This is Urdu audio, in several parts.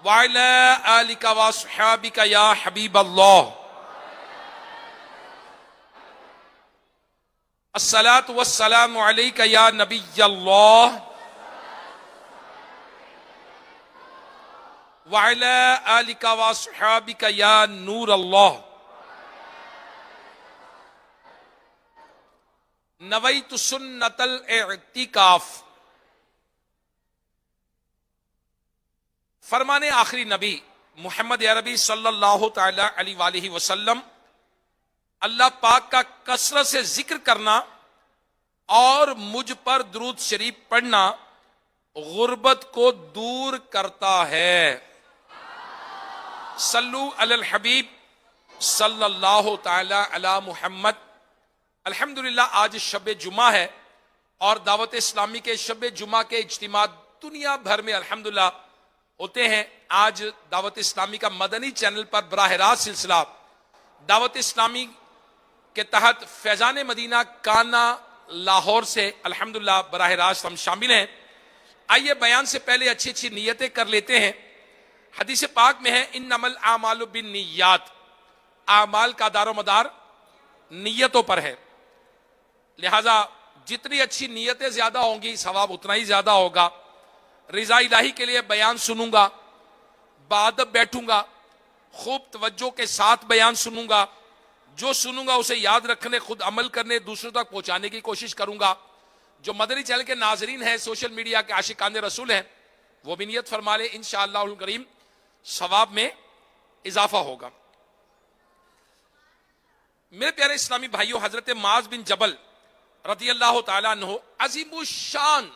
وعلی آلک واصحابک یا حبیب اللہ۔ الصلاۃ والسلام علیک یا نبی اللہ وعلی آلک واصحابک یا نور اللہ۔ نویت سنت الاعتکاف۔ فرمان آخری نبی محمد عربی صلی اللہ تعالی علیہ وآلہ وسلم، اللہ پاک کا کثرت سے ذکر کرنا اور مجھ پر درود شریف پڑھنا غربت کو دور کرتا ہے۔ صلو علی الحبیب صلی اللہ تعالی علی محمد۔ الحمدللہ آج شب جمعہ ہے اور دعوت اسلامی کے شب جمعہ کے اجتماع دنیا بھر میں الحمدللہ ہوتے ہیں۔ آج دعوت اسلامی کا مدنی چینل پر براہ راست سلسلہ دعوت اسلامی کے تحت فیضان مدینہ کانا لاہور سے الحمدللہ براہ راست ہم شامل ہیں۔ آئیے بیان سے پہلے اچھی اچھی نیتیں کر لیتے ہیں۔ حدیث پاک میں ہے انما الاعمال بالنیات، اعمال کا دار و مدار نیتوں پر ہے، لہذا جتنی اچھی نیتیں زیادہ ہوں گی ثواب اتنا ہی زیادہ ہوگا۔ رضا الہی کے لیے بیان سنوں گا، بادب بیٹھوں گا، خوب توجہ کے ساتھ بیان سنوں گا، جو سنوں گا اسے یاد رکھنے، خود عمل کرنے، دوسروں تک پہنچانے کی کوشش کروں گا۔ جو مدنی چینل کے ناظرین ہیں، سوشل میڈیا کے عاشقان رسول ہیں، وہ بھی نیت فرما لے، انشاءاللہ الکریم ثواب میں اضافہ ہوگا۔ میرے پیارے اسلامی بھائیوں، حضرت معاذ بن جبل رضی اللہ تعالیٰ عنہ عظیم الشان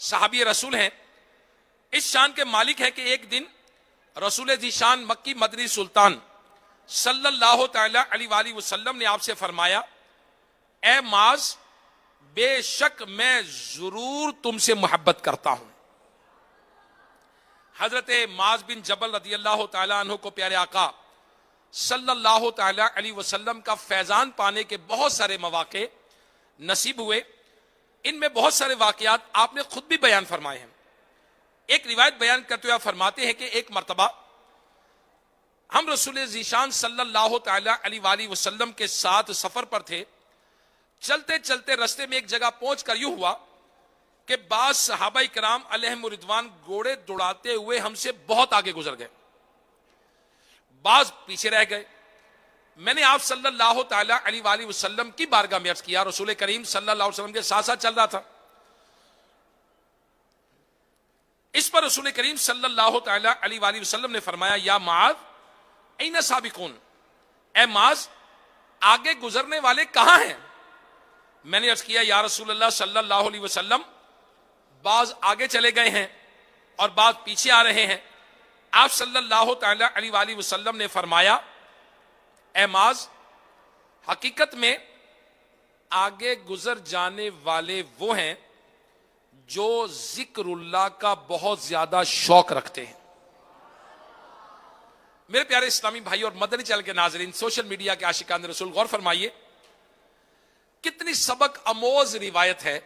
صحابی رسول ہیں۔ اس شان کے مالک ہے کہ ایک دن رسول ذی شان مکی مدنی سلطان صلی اللہ تعالی علیہ وآلہ وسلم نے آپ سے فرمایا، اے معاذ، بے شک میں ضرور تم سے محبت کرتا ہوں۔ حضرت معاذ بن جبل رضی اللہ تعالیٰ عنہ کو پیارے آقا صلی اللہ تعالی علیہ وسلم کا فیضان پانے کے بہت سارے مواقع نصیب ہوئے۔ ان میں بہت سارے واقعات آپ نے خود بھی بیان فرمائے ہیں۔ ایک روایت بیان کرتے ہوئے فرماتے ہیں کہ ایک مرتبہ ہم رسول ذیشان صلی اللہ تعالی علیہ وآلہ وسلم کے ساتھ سفر پر تھے۔ چلتے چلتے رستے میں ایک جگہ پہنچ کر یوں ہوا کہ بعض صحابہ کرام علیہم رضوان گھوڑے دوڑاتے ہوئے ہم سے بہت آگے گزر گئے، بعض پیچھے رہ گئے۔ میں نے آپ صلی اللہ تعالی علیہ وآلہ وسلم کی بارگاہ میں عرض کیا، رسول کریم صلی اللہ علیہ وسلم کے ساتھ ساتھ چل رہا تھا۔ اس پر رسول کریم صلی اللہ تعالی علیہ وآلہ وسلم نے فرمایا، یا معاذ این سابقون، اے معاذ آگے گزرنے والے کہاں ہیں؟ میں نے عرض کیا، یا رسول اللہ صلی اللہ علیہ وسلم بعض آگے چلے گئے ہیں اور بعض پیچھے آ رہے ہیں۔ آپ صلی اللہ تعالی علیہ وآلہ وسلم نے فرمایا، اے معاذ، حقیقت میں آگے گزر جانے والے وہ ہیں جو ذکر اللہ کا بہت زیادہ شوق رکھتے ہیں۔ میرے پیارے اسلامی بھائی اور مدنی چینل کے ناظرین، سوشل میڈیا کے عاشقان رسول، غور فرمائیے کتنی سبق آموز روایت ہے۔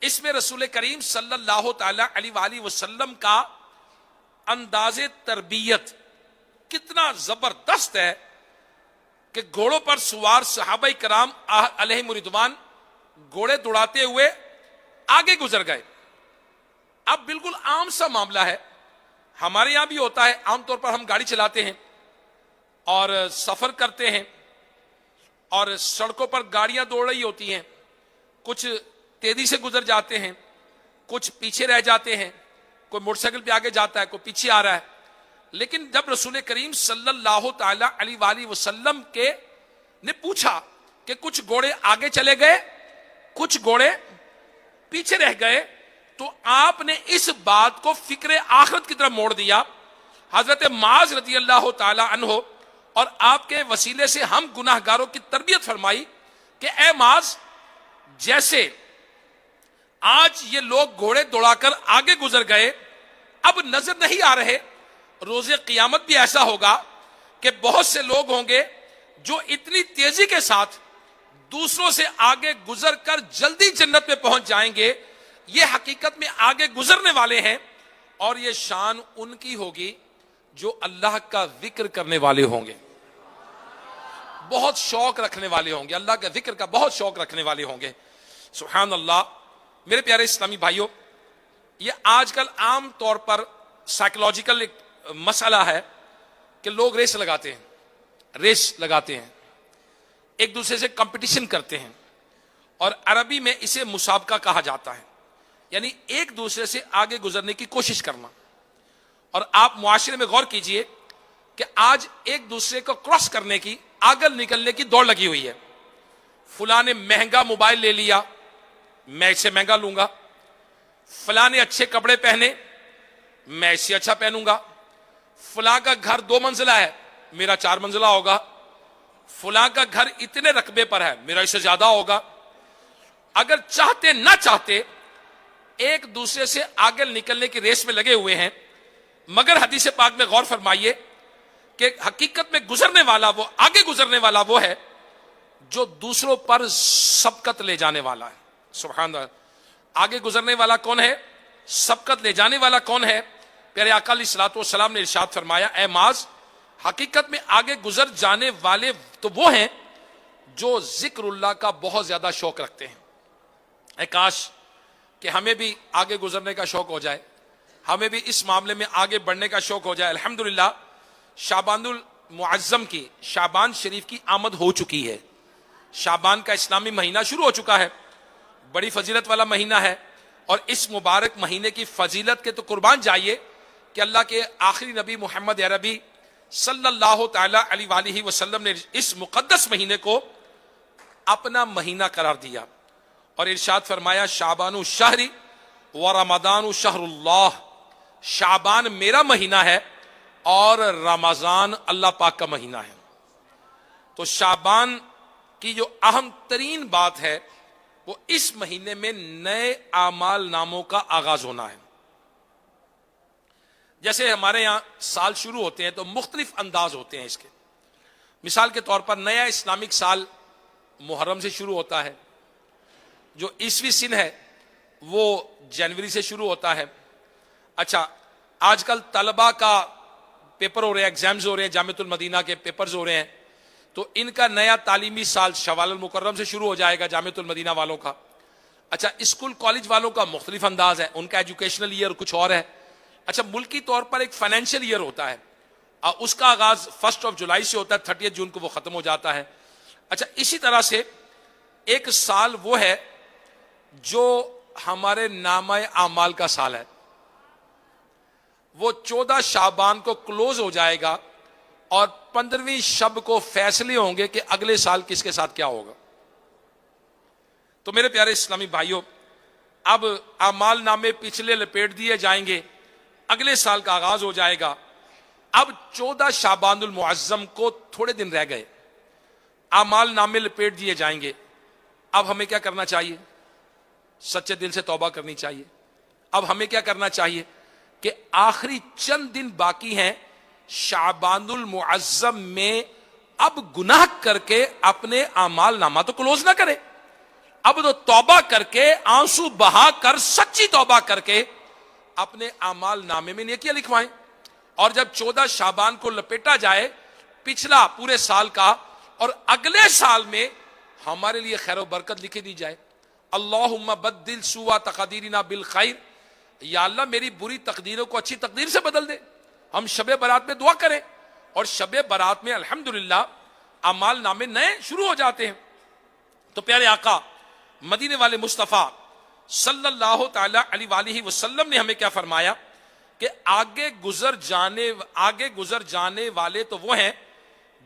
اس میں رسول کریم صلی اللہ تعالی علیہ وآلہ وسلم کا انداز تربیت کتنا زبردست ہے کہ گھوڑوں پر سوار صحابہ کرام علیہم رضوان گھوڑے دوڑاتے ہوئے آگے گزر گئے۔ اب بالکل عام سا معاملہ ہے، ہمارے یہاں بھی ہوتا ہے۔ عام طور پر ہم گاڑی چلاتے ہیں اور سفر کرتے ہیں اور سڑکوں پر گاڑیاں دوڑ رہی ہوتی ہیں، کچھ تیزی سے گزر جاتے ہیں، کچھ پیچھے رہ جاتے ہیں، کوئی موٹر سائیکل پہ آگے جاتا ہے، کوئی پیچھے آ رہا ہے۔ لیکن جب رسول کریم صلی اللہ تعالی علیہ وآلہ وسلم کے نے پوچھا کہ کچھ گھوڑے آگے چلے گئے، کچھ گھوڑے پیچھے رہ گئے، تو آپ نے اس بات کو فکر آخرت کی طرف موڑ دیا۔ حضرت معاذ رضی اللہ تعالی عنہ اور آپ کے وسیلے سے ہم گناہ گاروں کی تربیت فرمائی کہ اے معاذ، جیسے آج یہ لوگ گھوڑے دوڑا کر آگے گزر گئے، اب نظر نہیں آ رہے، روز قیامت بھی ایسا ہوگا کہ بہت سے لوگ ہوں گے جو اتنی تیزی کے ساتھ دوسروں سے آگے گزر کر جلدی جنت میں پہنچ جائیں گے۔ یہ حقیقت میں آگے گزرنے والے ہیں اور یہ شان ان کی ہوگی جو اللہ کا ذکر کرنے والے ہوں گے، بہت شوق رکھنے والے ہوں گے، اللہ کے ذکر کا بہت شوق رکھنے والے ہوں گے۔ سبحان اللہ۔ میرے پیارے اسلامی بھائیوں، یہ آج کل عام طور پر سائیکولوجیکل ایک مسئلہ ہے کہ لوگ ریس لگاتے ہیں، ایک دوسرے سے کمپٹیشن کرتے ہیں، اور عربی میں اسے مسابقہ کہا جاتا ہے، یعنی ایک دوسرے سے آگے گزرنے کی کوشش کرنا۔ اور آپ معاشرے میں غور کیجئے کہ آج ایک دوسرے کو کراس کرنے کی، آگے نکلنے کی دوڑ لگی ہوئی ہے۔ فلاں نے مہنگا موبائل لے لیا، میں اس سے مہنگا لوں گا، فلاں نے اچھے کپڑے پہنے، میں اس سے اچھا پہنوں گا، فلاں کا گھر 2 منزلہ ہے، میرا 4 منزلہ ہوگا، فلاں کا گھر اتنے رقبے پر ہے، میرا اس سے زیادہ ہوگا۔ اگر چاہتے نہ چاہتے ایک دوسرے سے آگے نکلنے کی ریس میں لگے ہوئے ہیں، مگر حدیث پاک میں غور فرمائیے کہ حقیقت میں گزرنے والا وہ، آگے گزرنے والا وہ ہے جو دوسروں پر سبقت لے جانے والا ہے۔ سبحان اللہ۔ آگے گزرنے والا کون ہے؟ سبقت لے جانے والا کون ہے؟ پیارے آقا علیہ الصلوۃ والسلام نے ارشاد فرمایا، اے معاذ، حقیقت میں آگے گزر جانے والے تو وہ ہیں جو ذکر اللہ کا بہت زیادہ شوق رکھتے ہیں۔ اے کاش کہ ہمیں بھی آگے گزرنے کا شوق ہو جائے، ہمیں بھی اس معاملے میں آگے بڑھنے کا شوق ہو جائے۔ الحمدللہ شعبان المعظم کی، شعبان شریف کی آمد ہو چکی ہے، شعبان کا اسلامی مہینہ شروع ہو چکا ہے، بڑی فضیلت والا مہینہ ہے، اور اس مبارک مہینے کی فضیلت کے تو قربان جائیے کہ اللہ کے آخری نبی محمد عربی صلی اللہ تعالی علیہ وآلہ وسلم نے اس مقدس مہینے کو اپنا مہینہ قرار دیا اور ارشاد فرمایا، شعبان شہری و رمضان شہر اللہ، شعبان میرا مہینہ ہے اور رمضان اللہ پاک کا مہینہ ہے۔ تو شعبان کی جو اہم ترین بات ہے وہ اس مہینے میں نئے اعمال ناموں کا آغاز ہونا ہے۔ جیسے ہمارے یہاں سال شروع ہوتے ہیں تو مختلف انداز ہوتے ہیں اس کے۔ مثال کے طور پر نیا اسلامک سال محرم سے شروع ہوتا ہے، جو عیسوی سن ہے وہ جنوری سے شروع ہوتا ہے۔ اچھا، آج کل طلبہ کا پیپر ہو رہے ہیں، ایگزامز ہو رہے ہیں، جامعۃ المدینہ کے پیپرز ہو رہے ہیں، تو ان کا نیا تعلیمی سال شوال المکرم سے شروع ہو جائے گا، جامعۃ المدینہ والوں کا۔ اچھا، اسکول کالج والوں کا مختلف انداز ہے، ان کا ایجوکیشنل ایئر کچھ اور ہے۔ اچھا، ملکی طور پر ایک فائنینشیل ایئر ہوتا ہے، اس کا آغاز 1 جولائی سے ہوتا ہے، 30 جون کو وہ ختم ہو جاتا ہے۔ اچھا، اسی طرح سے ایک سال وہ ہے جو ہمارے نامہ اعمال کا سال ہے، وہ 14 شعبان کو کلوز ہو جائے گا اور 15ویں شب کو فیصلے ہوں گے کہ اگلے سال کس کے ساتھ کیا ہوگا۔ تو میرے پیارے اسلامی بھائیوں، اب اعمال نامے پچھلے لپیٹ دیے جائیں گے، اگلے سال کا آغاز ہو جائے گا۔ اب 14 شعبان المعظم کو تھوڑے دن رہ گئے، اعمال نامے لپیٹ دیے جائیں گے۔ اب ہمیں کیا کرنا چاہیے؟ سچے دل سے توبہ کرنی چاہیے۔ اب ہمیں کیا کرنا چاہیے کہ آخری چند دن باقی ہیں شعبان المعظم میں، اب گناہ کر کے اپنے اعمال نامہ تو کلوز نہ کرے، اب تو توبہ کر کے، آنسو بہا کر، سچی توبہ کر کے اپنے اعمال نامے میں نیکیاں لکھوائیں۔ اور جب 14 شعبان کو لپیٹا جائے پچھلا پورے سال کا، اور اگلے سال میں ہمارے لیے خیر و برکت لکھی دی جائے، اللہم بدل سوء تقدیرنا بالخیر، یا اللہ میری بری تقدیروں کو اچھی تقدیر سے بدل دے۔ ہم شب برات میں دعا کریں، اور شب برات میں الحمدللہ اعمال نامے نئے شروع ہو جاتے ہیں۔ تو پیارے آقا مدینے والے مصطفیٰ صلی اللہ تعالی علیہ وآلہ وسلم نے ہمیں کیا فرمایا کہ آگے گزر جانے والے تو وہ ہیں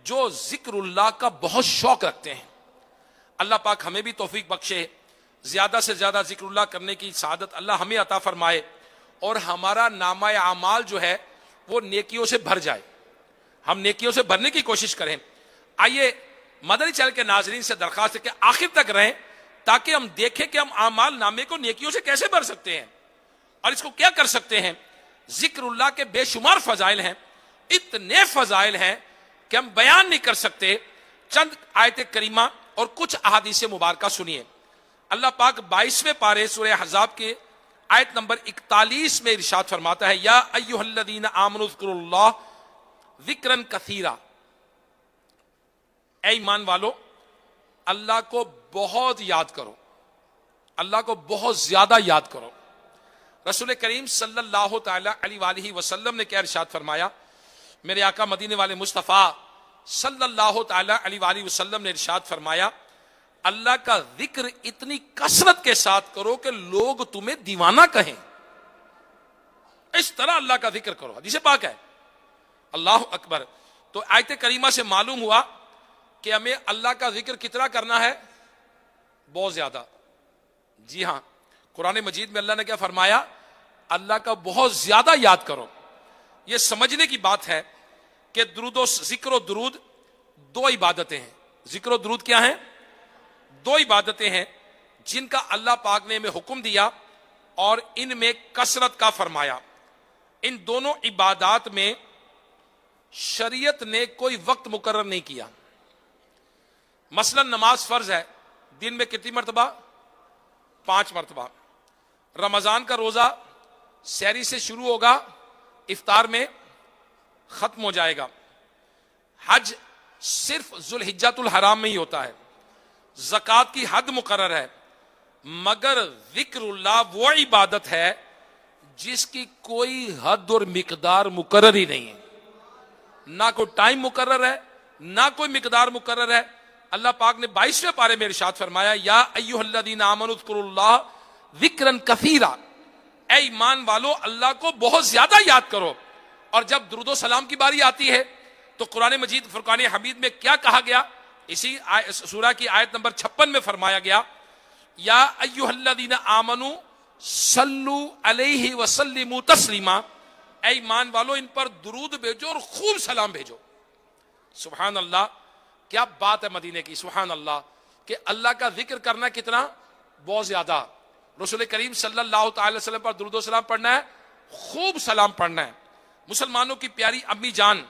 جو ذکر اللہ کا بہت شوق رکھتے ہیں۔ اللہ پاک ہمیں بھی توفیق بخشے، زیادہ سے زیادہ ذکر اللہ کرنے کی سعادت اللہ ہمیں عطا فرمائے، اور ہمارا نامہ اعمال جو ہے وہ نیکیوں سے بھر جائے، ہم نیکیوں سے بھرنے کی کوشش کریں۔ آئیے مدنی چینل کے ناظرین سے درخواست ہے کہ آخر تک رہیں تاکہ ہم دیکھیں کہ ہم اعمال نامے کو نیکیوں سے کیسے بھر سکتے ہیں اور اس کو کیا کر سکتے ہیں۔ ذکر اللہ کے بے شمار فضائل ہیں، اتنے فضائل ہیں کہ ہم بیان نہیں کر سکتے۔ چند آیت کریمہ اور کچھ احادیث مبارکہ سنیے۔ اللہ پاک 22ویں پارے سورہ احزاب کے آیت نمبر 41 میں ارشاد فرماتا ہے یا ایھا الذین آمنوا اذکروا اللہ ذکرا کثیرا، اے ایمان والو اللہ کو بہت یاد کرو، اللہ کو بہت زیادہ یاد کرو۔ رسول کریم صلی اللہ تعالی علیہ وآلہ وسلم نے کیا ارشاد فرمایا؟ میرے آقا مدینے والے مصطفیٰ صلی اللہ تعالی علیہ وآلہ وسلم نے ارشاد فرمایا اللہ کا ذکر اتنی کثرت کے ساتھ کرو کہ لوگ تمہیں دیوانہ کہیں، اس طرح اللہ کا ذکر کرو۔ حدیث پاک ہے۔ اللہ اکبر۔ تو آیت کریمہ سے معلوم ہوا کہ ہمیں اللہ کا ذکر کتنا کرنا ہے؟ بہت زیادہ۔ جی ہاں، قرآن مجید میں اللہ نے کیا فرمایا؟ اللہ کا بہت زیادہ یاد کرو۔ یہ سمجھنے کی بات ہے کہ ذکر و درود دو عبادتیں ہیں۔ ذکر و درود کیا ہیں؟ دو عبادتیں ہیں جن کا اللہ پاک نے ہمیں حکم دیا اور ان میں کثرت کا فرمایا۔ ان دونوں عبادات میں شریعت نے کوئی وقت مقرر نہیں کیا۔ مثلا نماز فرض ہے، دن میں کتنی مرتبہ؟ 5 مرتبہ۔ رمضان کا روزہ سحری سے شروع ہوگا، افطار میں ختم ہو جائے گا۔ حج صرف ذوالحجۃ الحرام میں ہی ہوتا ہے۔ زکوٰۃ کی حد مقرر ہے، مگر ذکر اللہ وہ عبادت ہے جس کی کوئی حد اور مقدار مقرر ہی نہیں ہے، نہ کوئی ٹائم مقرر ہے نہ کوئی مقدار مقرر ہے۔ اللہ پاک نے 22ویں پارے میں ارشاد فرمایا یا ایھا الذین آمنوا اذکروا اللہ ذکرا کثیرا، اے ایمان والو اللہ کو بہت زیادہ یاد کرو۔ اور جب درود و سلام کی باری آتی ہے تو قرآن مجید فرقان حمید میں کیا کہا گیا؟ اسی سورہ کی آیت نمبر 56 میں فرمایا گیا یا ایھا الذین آمنوا صلوا علیہ وسلموا تسلیما، اے ایمان والو ان پر درود بھیجو اور خوب سلام بھیجو۔ سبحان اللہ، کیا بات ہے مدینے کی، سبحان اللہ، کہ اللہ کا ذکر کرنا کتنا؟ بہت زیادہ۔ رسول کریم صلی اللہ تعالی وسلم پر درود و سلام پڑھنا ہے، خوب سلام پڑھنا ہے۔ مسلمانوں کی پیاری امی جان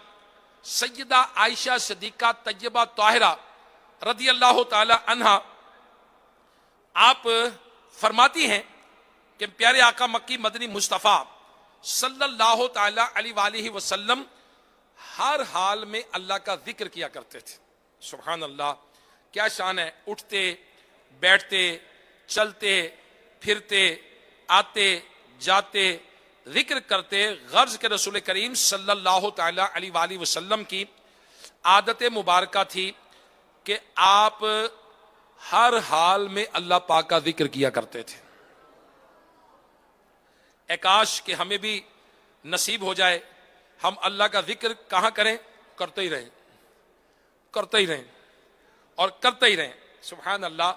سیدہ عائشہ صدیقہ طیبہ طاہرہ رضی اللہ تعالی عنہا آپ فرماتی ہیں کہ پیارے آقا مکی مدنی مصطفیٰ صلی اللہ تعالی علیہ وآلہ وسلم ہر حال میں اللہ کا ذکر کیا کرتے تھے۔ سبحان اللہ، کیا شان ہے! اٹھتے، بیٹھتے، چلتے، پھرتے، آتے، جاتے، ذکر کرتے۔ غرض کے رسول کریم صلی اللہ تعالی علیہ وآلہ وسلم کی عادت مبارکہ تھی کہ آپ ہر حال میں اللہ پاک کا ذکر کیا کرتے تھے۔ اے کاش کہ ہمیں بھی نصیب ہو جائے ہم اللہ کا ذکر کہاں کریں؟ کرتے ہی رہیں، کرتے ہی رہیں اور کرتے ہی رہیں۔ سبحان اللہ۔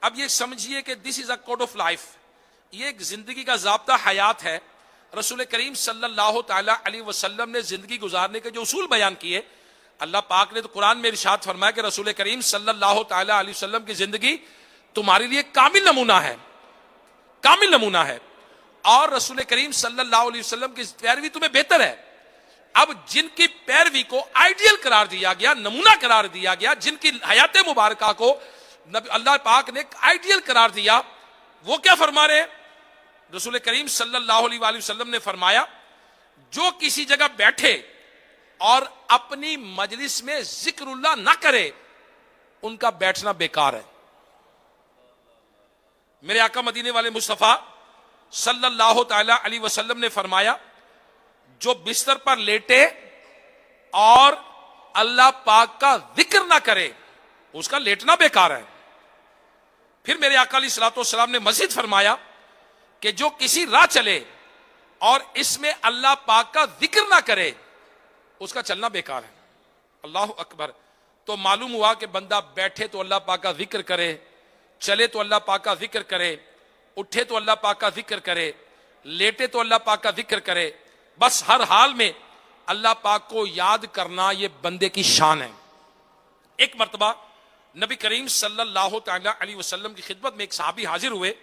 اب یہ سمجھیے کہ دس از اے کوڈ آف لائف، یہ ایک زندگی کا ضابطہ حیات ہے۔ رسول کریم صلی اللہ تعالی علیہ وسلم نے زندگی گزارنے کے جو اصول بیان کیے، اللہ پاک نے تو قرآن میں ارشاد فرمایا کہ رسول کریم صلی اللہ تعالی علیہ وسلم کی زندگی تمہارے لیے کامل نمونہ ہے، کامل نمونہ ہے، اور رسول کریم صلی اللہ علیہ وسلم کی پیروی تمہیں بہتر ہے۔ اب جن کی پیروی کو آئیڈیل قرار دیا گیا، نمونہ قرار دیا گیا، جن کی حیات مبارکہ کو اللہ پاک نے آئیڈیل قرار دیا، وہ کیا فرما رہے ہیں؟ رسول کریم صلی اللہ علیہ وآلہ وسلم نے فرمایا جو کسی جگہ بیٹھے اور اپنی مجلس میں ذکر اللہ نہ کرے ان کا بیٹھنا بیکار ہے۔ میرے آقا مدینے والے مصطفیٰ صلی اللہ تعالی علیہ وسلم نے فرمایا جو بستر پر لیٹے اور اللہ پاک کا ذکر نہ کرے اس کا لیٹنا بیکار ہے۔ پھر میرے آقا علیہ الصلوۃ والسلام نے مزید فرمایا کہ جو کسی راہ چلے اور اس میں اللہ پاک کا ذکر نہ کرے اس کا چلنا بیکار ہے۔ اللہ اکبر۔ تو معلوم ہوا کہ بندہ بیٹھے تو اللہ پاک کا ذکر کرے، چلے تو اللہ پاک کا ذکر کرے، اٹھے تو اللہ پاک کا ذکر کرے، لیٹے تو اللہ پاک کا ذکر کرے۔ بس ہر حال میں اللہ پاک کو یاد کرنا یہ بندے کی شان ہے۔ ایک مرتبہ نبی کریم صلی اللہ تعالی علیہ وسلم کی خدمت میں ایک صحابی حاضر ہوئے،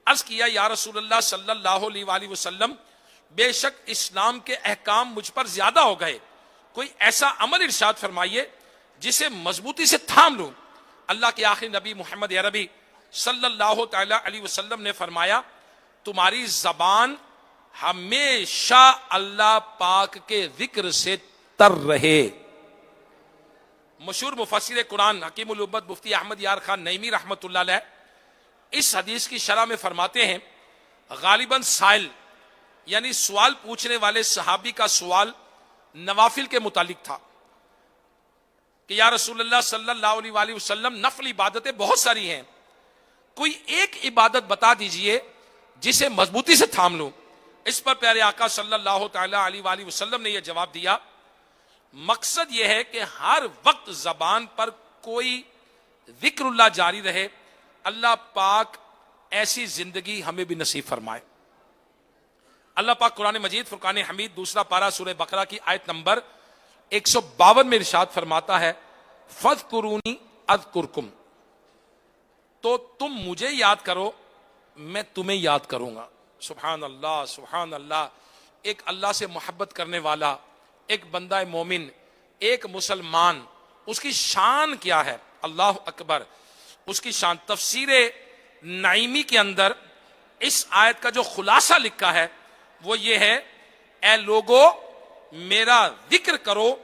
عرض کیا یا رسول اللہ صلی اللہ علیہ وآلہ وسلم بے شک اسلام کے احکام مجھ پر زیادہ ہو گئے، کوئی ایسا عمل ارشاد فرمائیے جسے مضبوطی سے تھام لوں۔ اللہ کے آخری نبی محمد عربی صلی اللہ تعالی علیہ وسلم نے فرمایا تمہاری زبان ہمیشہ اللہ پاک کے ذکر سے تر رہے۔ مشہور مفسر قرآن حکیم الامت مفتی احمد یار خان نعیمی رحمۃ اللہ علیہ اس حدیث کی شرح میں فرماتے ہیں غالباً سائل یعنی سوال پوچھنے والے صحابی کا سوال نوافل کے متعلق تھا کہ یا رسول اللہ صلی اللہ علیہ وآلہ وسلم نفل عبادتیں بہت ساری ہیں، کوئی ایک عبادت بتا دیجئے جسے مضبوطی سے تھام لوں۔ اس پر پیارے آقا صلی اللہ تعالی علیہ وآلہ وسلم نے یہ جواب دیا مقصد یہ ہے کہ ہر وقت زبان پر کوئی ذکر اللہ جاری رہے، اللہ پاک ایسی زندگی ہمیں بھی نصیب فرمائے۔ اللہ پاک قرآن مجید فرقان حمید دوسرا پارہ سورہ بقرہ کی آیت نمبر 152 میں ارشاد فرماتا ہے فَاذْكُرُونِي أَذْكُرْكُمْ، تو تم مجھے یاد کرو میں تمہیں یاد کروں گا۔ سبحان اللہ سبحان اللہ، ایک اللہ سے محبت کرنے والا ایک بندہ مومن ایک مسلمان اس کی شان کیا ہے، اللہ اکبر، اس کی شان۔ تفسیر نعیمی کے اندر اس آیت کا جو خلاصہ لکھا ہے وہ یہ ہے اے لوگو میرا ذکر کرو،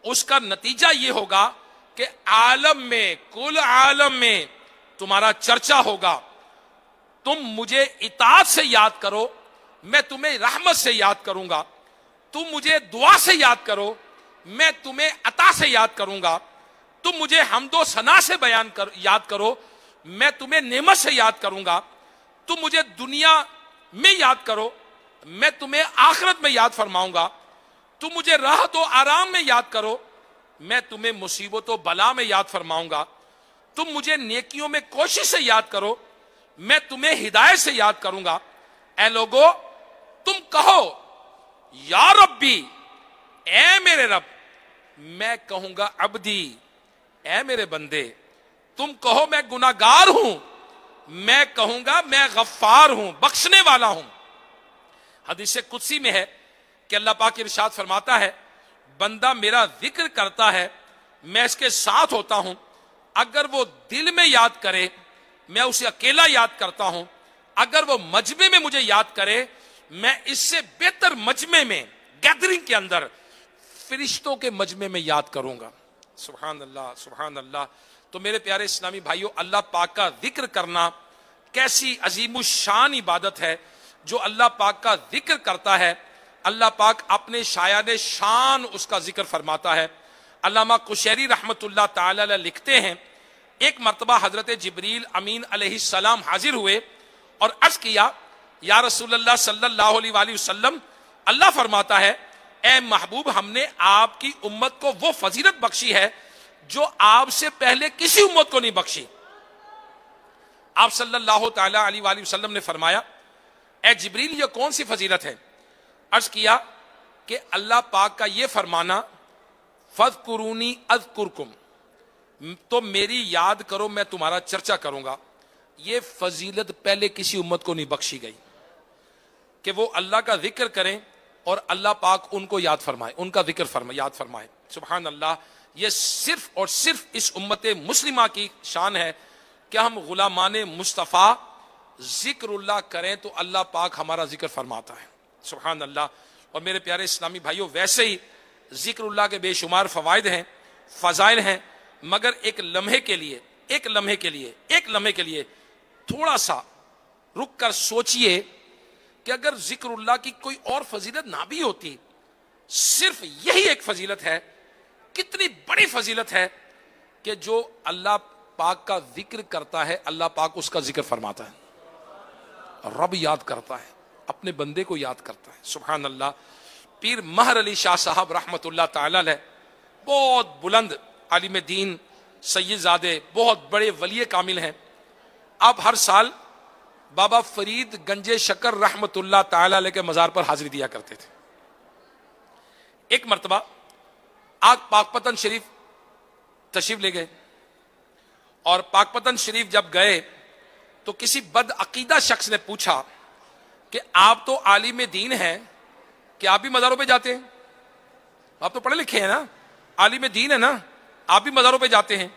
اس کا نتیجہ یہ ہوگا کہ عالم میں کل عالم میں تمہارا چرچا ہوگا۔ تم مجھے اطاعت سے یاد کرو میں تمہیں رحمت سے یاد کروں گا، تم مجھے دعا سے یاد کرو میں تمہیں عطا سے یاد کروں گا، تم مجھے حمد و ثنا سے یاد کرو میں تمہیں نعمت سے یاد کروں گا، تم مجھے دنیا میں یاد کرو میں تمہیں آخرت میں یاد فرماؤں گا، تم مجھے راحت و آرام میں یاد کرو میں تمہیں مصیبت و بلا میں یاد فرماؤں گا، تم مجھے نیکیوں میں کوشش سے یاد کرو میں تمہیں ہدایت سے یاد کروں گا۔ اے لوگو تم کہو یا ربی، اے میرے رب، میں کہوں گا عبدی، اے میرے بندے، تم کہو میں گناہگار ہوں، میں کہوں گا میں غفار ہوں، بخشنے والا ہوں۔ حدیث قدسی میں ہے کہ اللہ پاک ارشاد فرماتا ہے بندہ میرا ذکر کرتا ہے میں اس کے ساتھ ہوتا ہوں، اگر وہ دل میں یاد کرے میں اسے اکیلا یاد کرتا ہوں، اگر وہ مجمع میں مجھے یاد کرے میں اس سے بہتر مجمع میں گیدرنگ کے اندر فرشتوں کے مجمع میں یاد کروں گا۔ سبحان اللہ سبحان اللہ۔ تو میرے پیارے اسلامی بھائیوں، اللہ پاک کا ذکر کرنا کیسی عظیم الشان عبادت ہے۔ جو اللہ پاک کا ذکر کرتا ہے اللہ پاک اپنے شایان شان اس کا ذکر فرماتا ہے۔ علامہ قشیری رحمت اللہ تعالی علیہ لکھتے ہیں ایک مرتبہ حضرت جبریل امین علیہ السلام حاضر ہوئے اور عرض کیا یا رسول اللہ صلی اللہ علیہ وآلہ وسلم، اللہ فرماتا ہے اے محبوب ہم نے آپ کی امت کو وہ فضیلت بخشی ہے جو آپ سے پہلے کسی امت کو نہیں بخشی۔ آپ صلی اللہ تعالی علیہ وآلہ وسلم نے فرمایا اے جبریل یہ کون سی فضیلت ہے؟ عرض کیا کہ اللہ پاک کا یہ فرمانا فَاذْكُرُونِي أَذْكُرْكُمْ، تو میری یاد کرو میں تمہارا چرچا کروں گا، یہ فضیلت پہلے کسی امت کو نہیں بخشی گئی کہ وہ اللہ کا ذکر کریں اور اللہ پاک ان کو یاد فرمائے، ان کا ذکر یاد فرمائے۔ سبحان اللہ، یہ صرف اور صرف اس امت مسلمہ کی شان ہے کہ ہم غلامان مصطفیٰ ذکر اللہ کریں تو اللہ پاک ہمارا ذکر فرماتا ہے۔ سبحان اللہ۔ اور میرے پیارے اسلامی بھائیوں، ویسے ہی ذکر اللہ کے بے شمار فوائد ہیں، فضائل ہیں، مگر ایک لمحے کے لیے تھوڑا سا رک کر سوچئے کہ اگر ذکر اللہ کی کوئی اور فضیلت نہ بھی ہوتی، صرف یہی ایک فضیلت ہے، کتنی بڑی فضیلت ہے کہ جو اللہ پاک کا ذکر کرتا ہے اللہ پاک اس کا ذکر فرماتا ہے، رب یاد کرتا ہے، اپنے بندے کو یاد کرتا ہے۔ سبحان اللہ۔ پیر مہر علی شاہ صاحب رحمت اللہ تعالی علیہ بہت بلند عالم دین سید زادے، بہت بڑے ولی کامل ہیں۔ آپ ہر سال بابا فرید گنج شکر رحمت اللہ تعالی علیہ کے مزار پر حاضری دیا کرتے تھے۔ ایک مرتبہ آپ پاک پتن شریف تشریف لے گئے اور پاک پتن شریف جب گئے تو کسی بد عقیدہ شخص نے پوچھا کہ آپ تو عالم دین ہیں، کہ آپ بھی مزاروں پہ جاتے ہیں؟ آپ تو پڑھے لکھے ہیں نا، عالم دین ہے نا، آپ بھی مزاروں پہ جاتے ہیں؟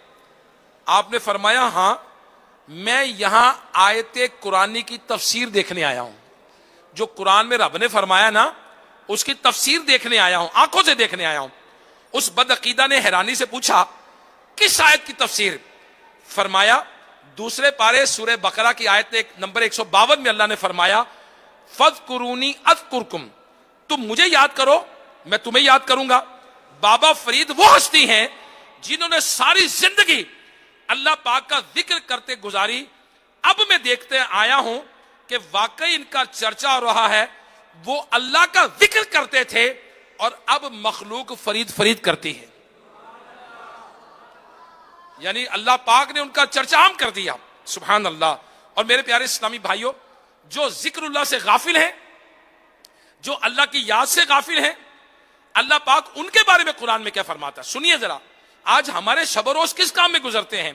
آپ نے فرمایا ہاں، میں یہاں آیت قرآنی کی تفسیر دیکھنے آیا ہوں. جو قرآن میں رب نے فرمایا نا اس کی تفسیر دیکھنے آیا ہوں, آنکھوں سے دیکھنے آیا ہوں. اس بدعقیدہ نے حیرانی سے پوچھا کس آیت کی تفسیر؟ فرمایا دوسرے پارے سورہ بقرہ کی آیت نمبر 152 میں اللہ نے فرمایا فَاذْكُرُونِي أَذْكُرْكُمْ, تم مجھے یاد کرو میں تمہیں یاد کروں گا. بابا فرید وہ ہستی ہیں جنہوں نے ساری زندگی اللہ پاک کا ذکر کرتے گزاری. اب میں دیکھتے آیا ہوں کہ واقعی ان کا چرچا ہو رہا ہے. وہ اللہ کا ذکر کرتے تھے اور اب مخلوق فرید فرید کرتی ہے. یعنی اللہ پاک نے ان کا چرچا عام کر دیا. سبحان اللہ. اور میرے پیارے اسلامی بھائیوں, جو ذکر اللہ سے غافل ہیں, جو اللہ کی یاد سے غافل ہیں, اللہ پاک ان کے بارے میں قرآن میں کیا فرماتا ہے سنیے ذرا. آج ہمارے شب و روز کس کام میں گزرتے ہیں؟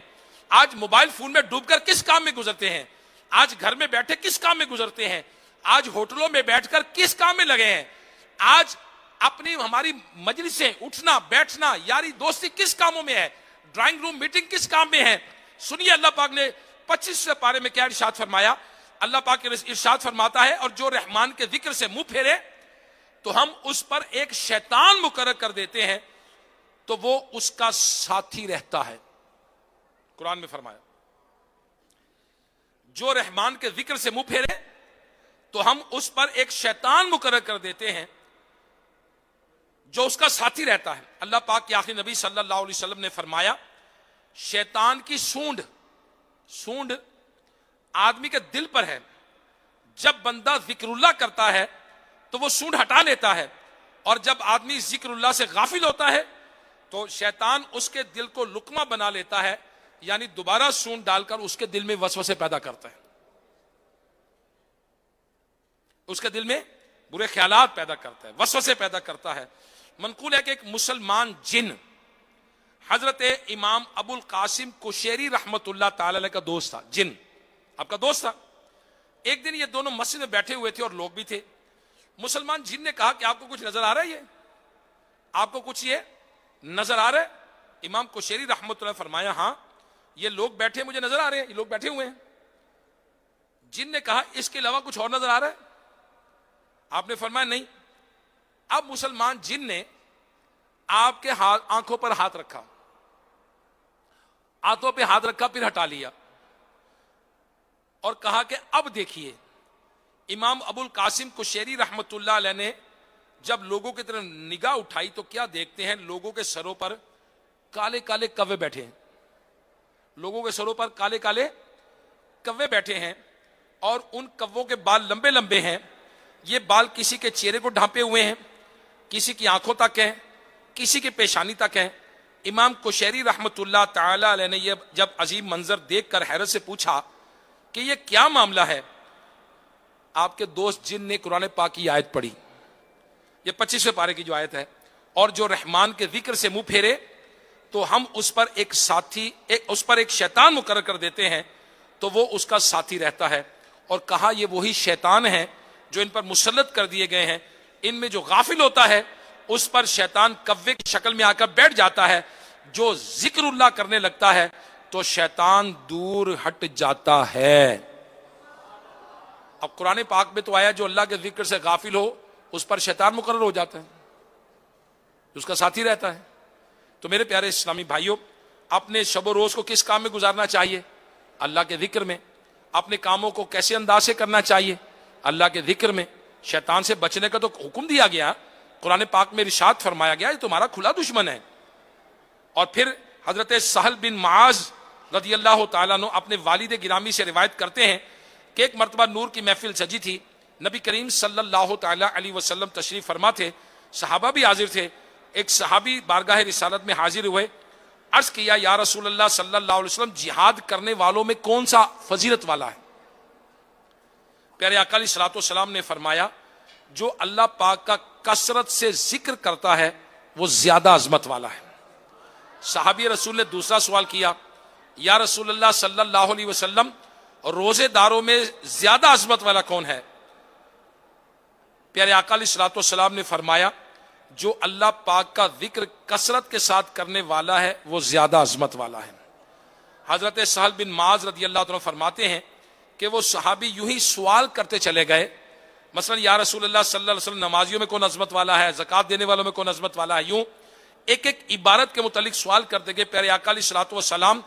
آج موبائل فون میں ڈوب کر کس کام میں گزرتے ہیں؟ آج گھر میں بیٹھے کس کام میں گزرتے ہیں؟ آج ہوٹلوں میں بیٹھ کر کس کام میں لگے ہیں؟ آج اپنی ہماری مجلسیں, اٹھنا بیٹھنا, یاری دوستی کس کاموں میں ہے؟ ڈرائنگ روم میٹنگ کس کام میں ہے؟ سنیے اللہ پاک نے 25 پارے میں کیا ارشاد فرمایا. اللہ پاک ارشاد فرماتا ہے اور جو رحمان کے ذکر سے منہ پھیرے تو ہم اس پر ایک شیطان مقرر کر دیتے ہیں تو وہ اس کا ساتھی رہتا ہے. قرآن میں فرمایا جو رحمان کے ذکر سے منہ پھیرے تو ہم اس پر ایک شیطان مقرر کر دیتے ہیں جو اس کا ساتھی رہتا ہے. اللہ پاک کے آخری نبی صلی اللہ علیہ وسلم نے فرمایا شیطان کی سونڈ آدمی کے دل پر ہے. جب بندہ ذکر اللہ کرتا ہے تو وہ سونڈ ہٹا لیتا ہے, اور جب آدمی ذکر اللہ سے غافل ہوتا ہے تو شیطان اس کے دل کو لقمہ بنا لیتا ہے, یعنی دوبارہ سونڈ ڈال کر اس کے دل میں وسوسے پیدا کرتا ہے, اس کے دل میں برے خیالات پیدا کرتا ہے, وسوسے پیدا کرتا ہے. منقول ہے کہ ایک مسلمان جن حضرت امام ابو القاسم کشیری رحمت اللہ تعالی علیہ کا دوست تھا. جن آپ کا دوست تھا. ایک دن یہ دونوں مسجد میں بیٹھے ہوئے تھے اور لوگ بھی تھے. مسلمان جن نے کہا کہ آپ کو کچھ نظر آ رہا ہے, یہ آپ کو کچھ یہ نظر آ رہا ہے؟ امام کشیری رحمت اللہ فرمایا ہاں یہ لوگ بیٹھے مجھے نظر آ رہے ہیں, یہ لوگ بیٹھے ہوئے ہیں. جن نے کہا اس کے علاوہ کچھ اور نظر آ رہا ہے؟ آپ نے فرمایا نہیں. اب مسلمان جن نے آپ کے آنکھوں پر ہاتھ رکھا, آنکھوں پہ ہاتھ رکھا, پھر ہٹا لیا اور کہا کہ اب دیکھیے. امام ابو القاسم کشیری رحمت اللہ علیہ نے جب لوگوں کی طرف نگاہ اٹھائی تو کیا دیکھتے ہیں؟ لوگوں کے سروں پر کالے کالے کوے بیٹھے ہیں. لوگوں کے سروں پر کالے کالے کوے بیٹھے ہیں اور ان کووں کے بال لمبے لمبے ہیں. یہ بال کسی کے چہرے کو ڈھانپے ہوئے ہیں, کسی کی آنکھوں تک ہیں, کسی کی پیشانی تک ہیں. امام کشیری رحمت اللہ تعالی علیہ نے یہ جب عجیب منظر دیکھ کر حیرت سے پوچھا کہ یہ کیا معاملہ ہے, آپ کے دوست جن نے قرآن پاک کی آیت پڑھی, یہ 25ویں پارے کی جو آیت ہے, اور جو رحمان کے ذکر سے منہ پھیرے تو ہم اس پر ایک ساتھی, اس پر ایک شیطان مقرر کر دیتے ہیں تو وہ اس کا ساتھی رہتا ہے. اور کہا یہ وہی شیطان ہیں جو ان پر مسلط کر دیے گئے ہیں. ان میں جو غافل ہوتا ہے اس پر شیطان کوے کی شکل میں آ کر بیٹھ جاتا ہے, جو ذکر اللہ کرنے لگتا ہے تو شیطان دور ہٹ جاتا ہے. اب قرآن پاک میں تو آیا جو اللہ کے ذکر سے غافل ہو اس پر شیطان مقرر ہو جاتا ہے, اس کا ساتھی رہتا ہے. تو میرے پیارے اسلامی بھائیوں, اپنے شب و روز کو کس کام میں گزارنا چاہیے؟ اللہ کے ذکر میں. اپنے کاموں کو کیسے انداز سے کرنا چاہیے؟ اللہ کے ذکر میں. شیطان سے بچنے کا تو حکم دیا گیا, قرآن پاک میں ارشاد فرمایا گیا یہ تمہارا کھلا دشمن ہے. اور پھر حضرت سہل بن معاذ رضی اللہ تعالیٰ عنہ اپنے والد گرامی سے روایت کرتے ہیں کہ ایک مرتبہ نور کی محفل سجی تھی, نبی کریم صلی اللہ تعالیٰ علیہ وسلم تشریف فرما تھے, صحابہ بھی حاضر تھے. ایک صحابی بارگاہ رسالت میں حاضر ہوئے, عرض کیا یا رسول اللہ صلی اللہ علیہ وسلم جہاد کرنے والوں میں کون سا فضیلت والا ہے؟ پیارے آقا علیہ الصلوۃ والسلام نے فرمایا جو اللہ پاک کا کثرت سے ذکر کرتا ہے وہ زیادہ عظمت والا ہے. صحابی رسول نے دوسرا سوال کیا یا رسول اللہ صلی اللہ علیہ وسلم روزے داروں میں زیادہ عظمت والا کون ہے؟ پیارے آقا علیہ الصلوۃ والسلام نے فرمایا جو اللہ پاک کا ذکر کثرت کے ساتھ کرنے والا ہے وہ زیادہ عظمت والا ہے. حضرت سہل بن معاذ رضی اللہ عنہ فرماتے ہیں کہ وہ صحابی یوں ہی سوال کرتے چلے گئے، مثلا یا رسول اللہ صلی اللہ علیہ وسلم نمازیوں میں کون عظمت والا ہے، زکوٰۃ دینے والوں میں کون عظمت والا ہے، یوں ایک ایک عبارت کے متعلق سوال کرتے گئے۔ پیارے آقا علیہ الصلوۃ والسلام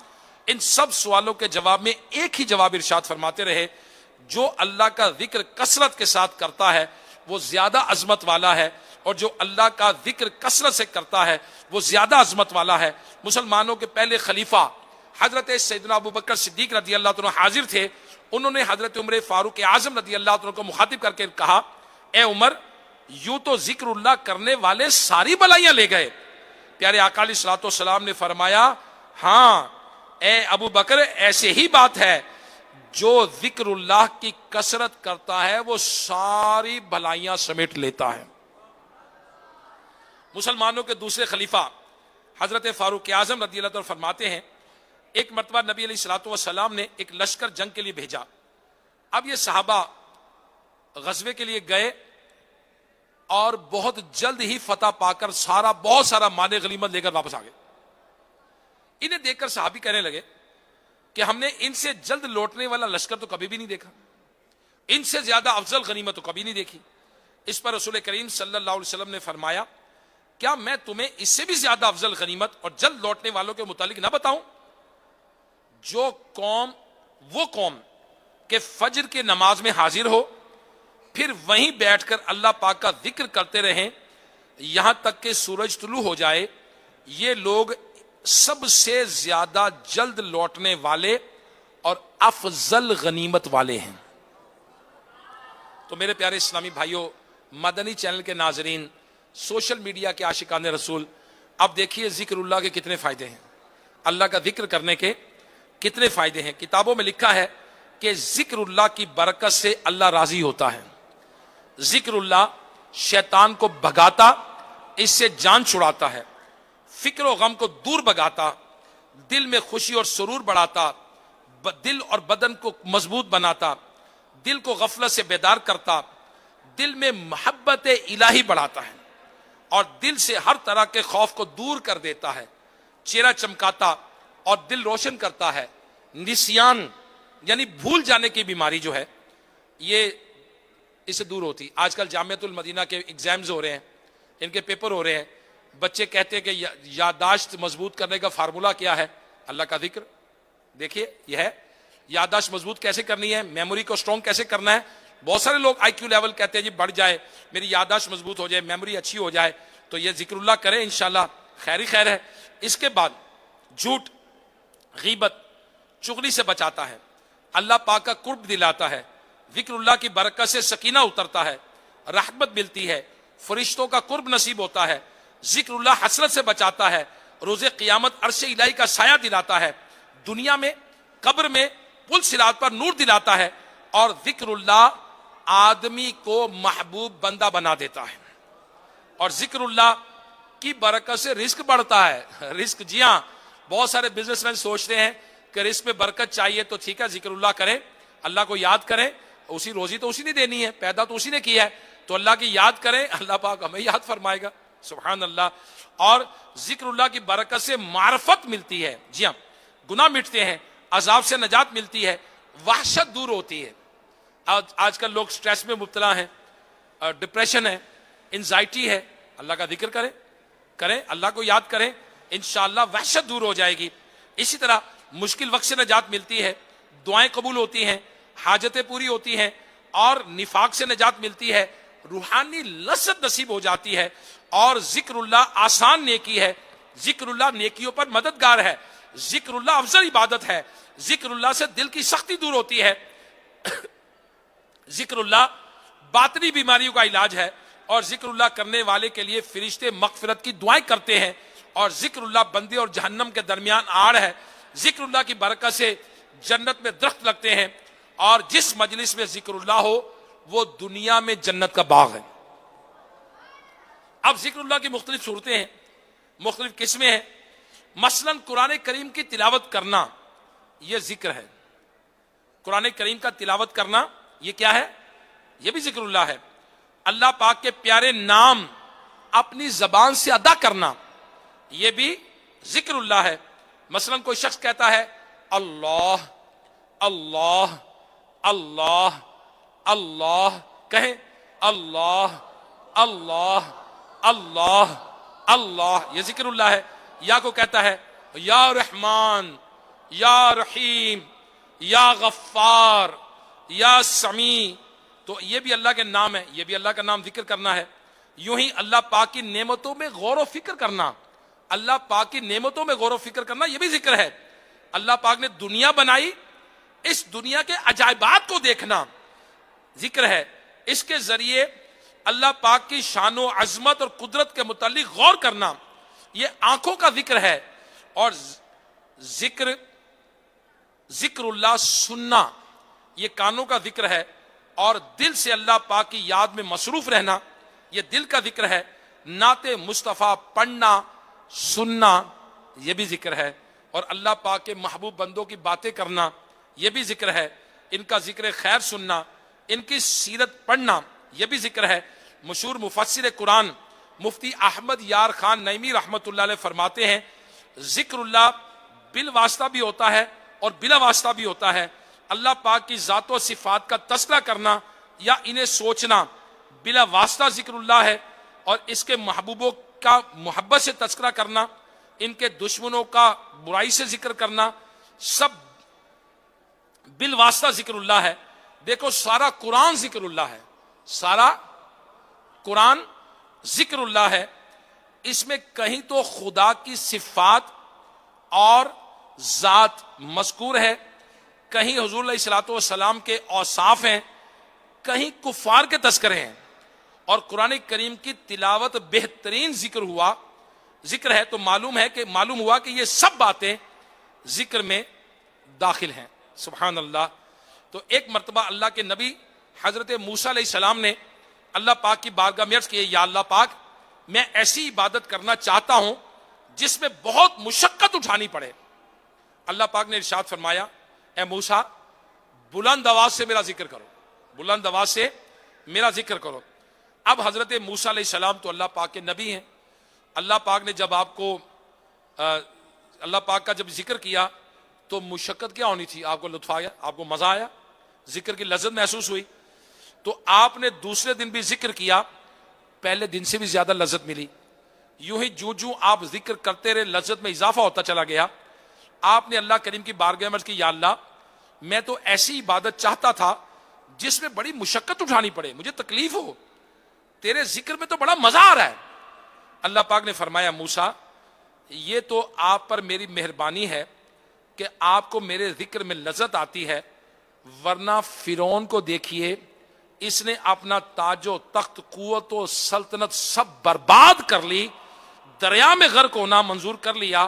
ان سب سوالوں کے جواب میں ایک ہی جواب ارشاد فرماتے رہے، جو اللہ کا ذکر کثرت کے ساتھ کرتا ہے وہ زیادہ عظمت والا ہے، اور جو اللہ کا ذکر کثرت سے کرتا ہے وہ زیادہ عظمت والا ہے۔ مسلمانوں کے پہلے خلیفہ حضرت سیدنا ابو بکر صدیق رضی اللہ عنہ حاضر تھے، انہوں نے حضرت عمر فاروق اعظم رضی اللہ عنہ کو مخاطب کر کے کہا، اے عمر، یوں تو ذکر اللہ کرنے والے ساری بلائیاں لے گئے۔ پیارے آقا علیہ الصلوۃ والسلام نے فرمایا، ہاں اے ابو بکر، ایسے ہی بات ہے، جو ذکر اللہ کی کثرت کرتا ہے وہ ساری بھلائیاں سمیٹ لیتا ہے۔ مسلمانوں کے دوسرے خلیفہ حضرت فاروق اعظم رضی اللہ عنہ فرماتے ہیں، ایک مرتبہ نبی علیہ الصلوۃ والسلام نے ایک لشکر جنگ کے لیے بھیجا۔ اب یہ صحابہ غزوے کے لیے گئے اور بہت جلد ہی فتح پا کر بہت سارا مال غنیمت لے کر واپس آ گئے۔ انہیں دیکھ کر صحابی کہنے لگے کہ ہم نے ان سے جلد لوٹنے والا لشکر تو کبھی بھی نہیں دیکھا، ان سے زیادہ افضل غنیمت تو کبھی نہیں دیکھی۔ اس پر رسول کریم صلی اللہ علیہ وسلم نے فرمایا، کیا میں تمہیں اس سے بھی زیادہ افضل غنیمت اور جلد لوٹنے والوں کے متعلق نہ بتاؤں؟ جو قوم وہ قوم کہ فجر کی نماز میں حاضر ہو، پھر وہیں بیٹھ کر اللہ پاک کا ذکر کرتے رہیں یہاں تک کہ سورج طلوع ہو جائے، یہ لوگ سب سے زیادہ جلد لوٹنے والے اور افضل غنیمت والے ہیں۔ تو میرے پیارے اسلامی بھائیوں، مدنی چینل کے ناظرین، سوشل میڈیا کے عاشقان رسول، اب دیکھیے ذکر اللہ کے کتنے فائدے ہیں، اللہ کا ذکر کرنے کے کتنے فائدے ہیں۔ کتابوں میں لکھا ہے کہ ذکر اللہ کی برکت سے اللہ راضی ہوتا ہے۔ ذکر اللہ شیطان کو بھگاتا، اس سے جان چھڑاتا ہے، فکر و غم کو دور بھگاتا، دل میں خوشی اور سرور بڑھاتا، دل اور بدن کو مضبوط بناتا، دل کو غفلت سے بیدار کرتا، دل میں محبت الہی بڑھاتا ہے، اور دل سے ہر طرح کے خوف کو دور کر دیتا ہے، چہرہ چمکاتا اور دل روشن کرتا ہے۔ نسیان یعنی بھول جانے کی بیماری جو ہے یہ اس سے دور ہوتی۔ آج کل جامعۃ المدینہ کے ایگزامز ہو رہے ہیں، ان کے پیپر ہو رہے ہیں، بچے کہتے ہیں کہ یادداشت مضبوط کرنے کا فارمولہ کیا ہے؟ اللہ کا ذکر۔ دیکھیے یہ ہے، یادداشت مضبوط کیسے کرنی ہے، میموری کو سٹرونگ کیسے کرنا ہے۔ بہت سارے لوگ آئی کیو لیول کہتے ہیں جی بڑھ جائے، میری یادداشت مضبوط ہو جائے، میموری اچھی ہو جائے، تو یہ ذکر اللہ کریں، انشاءاللہ خیر ہی خیر ہے۔ اس کے بعد جھوٹ، غیبت، چغلی سے بچاتا ہے، اللہ پاک کا قرب دلاتا ہے، ذکر اللہ کی برکت سے سکینہ اترتا ہے، رحمت ملتی ہے، فرشتوں کا قرب نصیب ہوتا ہے، ذکر اللہ حسرت سے بچاتا ہے، روز قیامت عرش الہی کا سایہ دلاتا ہے، دنیا میں قبر میں پل صراط پر نور دلاتا ہے، اور ذکر اللہ آدمی کو محبوب بندہ بنا دیتا ہے۔ اور ذکر اللہ کی برکت سے رزق بڑھتا ہے۔ رزق، جی ہاں، بہت سارے بزنس مین سوچتے ہیں کہ رزق میں برکت چاہیے تو ٹھیک ہے ذکر اللہ کریں، اللہ کو یاد کریں، اسی روزی تو اسی نے دینی ہے، پیدا تو اسی نے کیا ہے، تو اللہ کی یاد کریں، اللہ پاک ہمیں یاد فرمائے گا، سبحان اللہ۔ اور ذکر اللہ کی برکت سے معرفت ملتی ہے، جی ہاں، گناہ مٹتے ہیں، عذاب سے نجات ملتی ہے، وحشت دور ہوتی ہے۔ آج کل لوگ سٹریس میں مبتلا ہیں، ڈپریشن ہے، انزائٹی ہے، اللہ کا ذکر کریں، اللہ کو یاد کریں، انشاءاللہ وحشت دور ہو جائے گی۔ اسی طرح مشکل وقت سے نجات ملتی ہے، دعائیں قبول ہوتی ہیں، حاجتیں پوری ہوتی ہیں، اور نفاق سے نجات ملتی ہے، روحانی لذت نصیب ہو جاتی ہے۔ اور ذکر اللہ آسان نیکی ہے، ذکر اللہ نیکیوں پر مددگار ہے، ذکر اللہ افضل عبادت ہے، ذکر اللہ سے دل کی سختی دور ہوتی ہے، ذکر اللہ باطنی بیماریوں کا علاج ہے، اور ذکر اللہ کرنے والے کے لیے فرشتے مغفرت کی دعائیں کرتے ہیں، اور ذکر اللہ بندے اور جہنم کے درمیان آڑ ہے۔ ذکر اللہ کی برکت سے جنت میں درخت لگتے ہیں، اور جس مجلس میں ذکر اللہ ہو وہ دنیا میں جنت کا باغ ہے۔ اب ذکر اللہ کی مختلف صورتیں ہیں، مختلف قسمیں ہیں۔ مثلا قرآن کریم کی تلاوت کرنا یہ ذکر ہے، قرآن کریم کا تلاوت کرنا یہ کیا ہے؟ یہ بھی ذکر اللہ ہے۔ اللہ پاک کے پیارے نام اپنی زبان سے ادا کرنا یہ بھی ذکر اللہ ہے۔ مثلا کوئی شخص کہتا ہے اللہ اللہ اللہ اللہ کہیں اللہ اللہ اللہ اللہ، یہ ذکر اللہ ہے۔ یا کو کہتا ہے یا رحمان یا رحیم یا غفار یا سمیع، تو یہ بھی اللہ کے نام ہے، یہ بھی اللہ کا نام ذکر کرنا ہے۔ یوں ہی اللہ پاک کی نعمتوں میں غور و فکر کرنا، اللہ پاک کی نعمتوں میں غور و فکر کرنا، یہ بھی ذکر ہے۔ اللہ پاک نے دنیا بنائی، اس دنیا کے عجائبات کو دیکھنا ذکر ہے۔ اس کے ذریعے اللہ پاک کی شان و عظمت اور قدرت کے متعلق غور کرنا، یہ آنکھوں کا ذکر ہے۔ اور ذکر اللہ سننا، یہ کانوں کا ذکر ہے۔ اور دل سے اللہ پاک کی یاد میں مصروف رہنا، یہ دل کا ذکر ہے۔ نعت مصطفیٰ پڑھنا سننا، یہ بھی ذکر ہے۔ اور اللہ پاک کے محبوب بندوں کی باتیں کرنا، یہ بھی ذکر ہے۔ ان کا ذکر خیر سننا، ان کی سیرت پڑھنا، یہ بھی ذکر ہے۔ مشہور مفسر قرآن مفتی احمد یار خان نعیمی رحمت اللہ علیہ فرماتے ہیں ذکر اللہ بالواسطہ بھی ہوتا ہے اور بلا واسطہ بھی ہوتا ہے۔ اللہ پاک کی ذات و صفات کا تذکرہ کرنا یا انہیں سوچنا بلا واسطہ ذکر اللہ ہے، اور اس کے محبوبوں کا محبت سے تذکرہ کرنا، ان کے دشمنوں کا برائی سے ذکر کرنا، سب بالواسطہ ذکر اللہ ہے۔ دیکھو سارا قرآن ذکر اللہ ہے، سارا قرآن ذکر اللہ ہے۔ اس میں کہیں تو خدا کی صفات اور ذات مذکور ہے، کہیں حضور علیہ الصلوۃ والسلام کے اوصاف ہیں، کہیں کفار کے تذکرے ہیں۔ اور قرآن کریم کی تلاوت بہترین ذکر ہے، تو معلوم ہوا کہ یہ سب باتیں ذکر میں داخل ہیں۔ سبحان اللہ۔ تو ایک مرتبہ اللہ کے نبی حضرت موسیٰ علیہ السلام نے اللہ پاک کی بارگاہ میں عرض کی، یا اللہ پاک میں ایسی عبادت کرنا چاہتا ہوں جس میں بہت مشقت اٹھانی پڑے۔ اللہ پاک نے ارشاد فرمایا، اے موسیٰ بلند آواز سے میرا ذکر کرو، بلند آواز سے میرا ذکر کرو۔ اب حضرت موسیٰ علیہ السلام تو اللہ پاک کے نبی ہیں، اللہ پاک نے جب اللہ پاک کا جب ذکر کیا تو مشقت کیا ہونی تھی؟ آپ کو لطف آیا، آپ کو مزہ آیا، ذکر کی لذت محسوس ہوئی۔ تو آپ نے دوسرے دن بھی ذکر کیا، پہلے دن سے بھی زیادہ لذت ملی۔ یوں ہی جو آپ ذکر کرتے رہے لذت میں اضافہ ہوتا چلا گیا۔ آپ نے اللہ کریم کی بارگاہ میں عرض کی، یا اللہ میں تو ایسی عبادت چاہتا تھا جس میں بڑی مشقت اٹھانی پڑے، مجھے تکلیف ہو، تیرے ذکر میں تو بڑا مزہ آ رہا ہے۔ اللہ پاک نے فرمایا، موسیٰ یہ تو آپ پر میری مہربانی ہے کہ آپ کو میرے ذکر میں لذت آتی ہے، ورنہ فرعون کو دیکھیے، اس نے اپنا تاج و تخت، قوت و سلطنت سب برباد کر لی، دریا میں غرق ہونا منظور کر لیا،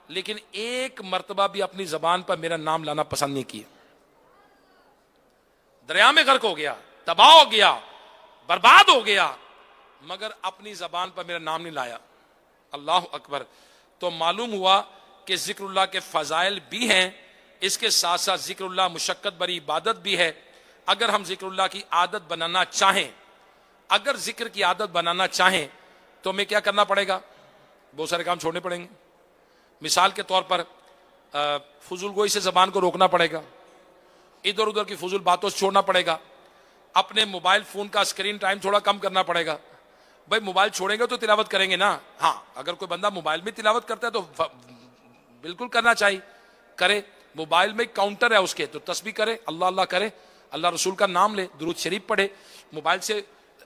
لیکن ایک مرتبہ بھی اپنی زبان پر میرا نام لانا پسند نہیں کیا۔ دریا میں غرق ہو گیا، تباہ ہو گیا، برباد ہو گیا، مگر اپنی زبان پر میرا نام نہیں لایا۔ اللہ اکبر۔ تو معلوم ہوا کہ ذکر اللہ کے فضائل بھی ہیں، اس کے ساتھ ساتھ ذکر اللہ مشقت بری عبادت بھی ہے۔ اگر ہم ذکر اللہ کی عادت بنانا چاہیں، اگر ذکر کی عادت بنانا چاہیں تو ہمیں کیا کرنا پڑے گا؟ بہت سارے کام چھوڑنے پڑیں گے۔ مثال کے طور پر فضول گوئی سے زبان کو روکنا پڑے گا، ادھر ادھر کی فضول باتوں سے چھوڑنا پڑے گا، اپنے موبائل فون کا اسکرین ٹائم تھوڑا کم کرنا پڑے گا۔ بھائی موبائل چھوڑیں گے تو تلاوت کریں گے نا، ہاں اگر کوئی بندہ موبائل میں تلاوت کرتا ہے تو بالکل کرنا چاہیے، کرے۔ موبائل میں کاؤنٹر ہے اس کے، تو تسبیح کرے، اللہ اللہ کرے، اللہ رسول کا نام لے، درود شریف پڑھے، موبائل سے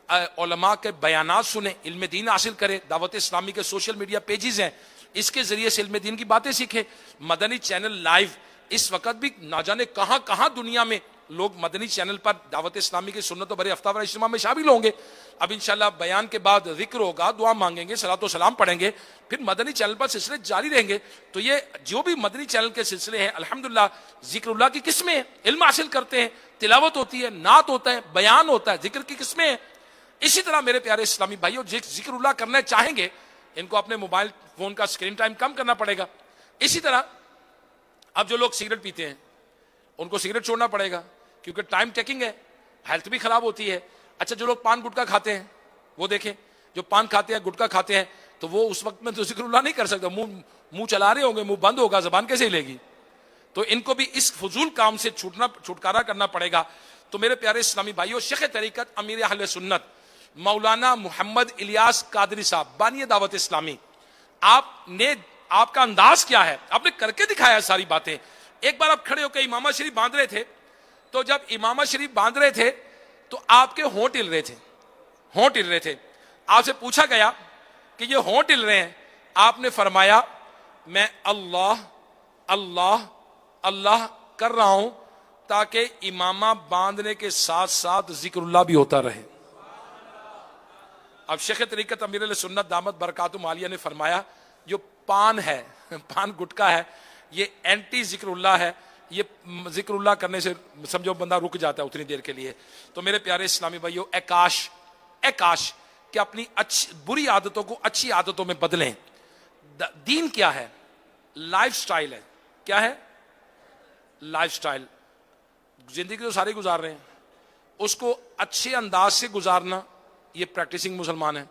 علماء کے بیانات سنیں، علم دین حاصل کرے۔ دعوت اسلامی کے سوشل میڈیا پیجز ہیں، اس کے ذریعے سے علم دین کی باتیں سیکھیں۔ مدنی چینل لائیو، اس وقت بھی نہ جانے کہاں کہاں دنیا میں لوگ مدنی چینل پر دعوت اسلامی کی سنت و بڑے ہفتہ وار اجتماع میں شامل ہوں گے۔ اب انشاءاللہ بیان کے بعد ذکر ہوگا، دعا مانگیں گے، صلاۃ و سلام پڑھیں گے، پھر مدنی چینل پر سلسلے جاری رہیں گے۔ تو یہ جو بھی مدنی چینل کے سلسلے ہیں، الحمدللہ ذکر اللہ کی قسمیں ہیں، علم حاصل کرتے ہیں، تلاوت ہوتی ہے، نعت ہوتا ہے، بیان ہوتا ہے، ذکر کی قسمیں ہیں۔ اسی طرح میرے پیارے اسلامی بھائیوں، ذکر اللہ کرنا چاہیں گے، ان کو اپنے موبائل فون کا اسکرین ٹائم کم کرنا پڑے گا۔ اسی طرح اب جو لوگ سگریٹ پیتے ہیں ان کو سگریٹ چھوڑنا پڑے گا، کیونکہ ٹائم ٹیکنگ ہے، ہیلتھ بھی خراب ہوتی ہے۔ اچھا جو لوگ پان گٹکا کھاتے ہیں، وہ دیکھیں، جو پان کھاتے ہیں، گٹکا کھاتے ہیں، تو وہ اس وقت میں تو ذکر اللہ نہیں کر سکتا، منہ چلا رہے ہوں گے، منہ بند ہوگا، زبان کیسے ہلے گی؟ تو ان کو بھی اس فضول کام سے چھٹکارا کرنا پڑے گا. تو میرے پیارے اسلامی بھائیو، شیخ طریقت امیر اہل سنت مولانا محمد الیاس قادری صاحب بانی دعوت اسلامی، آپ کا انداز کیا ہے؟ آپ نے کر کے دکھایا ساری باتیں. ایک بار آپ کھڑے ہو کے امامہ شریف باندھ رہے تھے، تو جب امامہ شریف باندھ رہے تھے تو آپ کے ہونٹ ہل رہے تھے. آپ سے پوچھا گیا کہ یہ ہونٹ ہل رہے ہیں، آپ نے فرمایا میں اللہ اللہ اللہ کر رہا ہوں تاکہ امامہ باندھنے کے ساتھ ساتھ ذکر اللہ بھی ہوتا رہے. اب شیخ طریقت امیر علیہ سنت دامت برکاتہم عالیہ نے فرمایا جو پان ہے، پان گٹکا ہے، یہ اینٹی ذکر اللہ ہے. یہ ذکر اللہ کرنے سے سمجھو بندہ رک جاتا ہے اتنی دیر کے لیے. تو میرے پیارے اسلامی بھائیو، اے کاش کہ اپنی بری عادتوں کو اچھی عادتوں میں بدلیں. دین کیا ہے؟ لائف سٹائل ہے. کیا ہے؟ Life style. زندگی تو ساری گزار رہے ہیں، اس کو اچھے انداز سے گزارنا یہ پریکٹسنگ مسلمان ہے،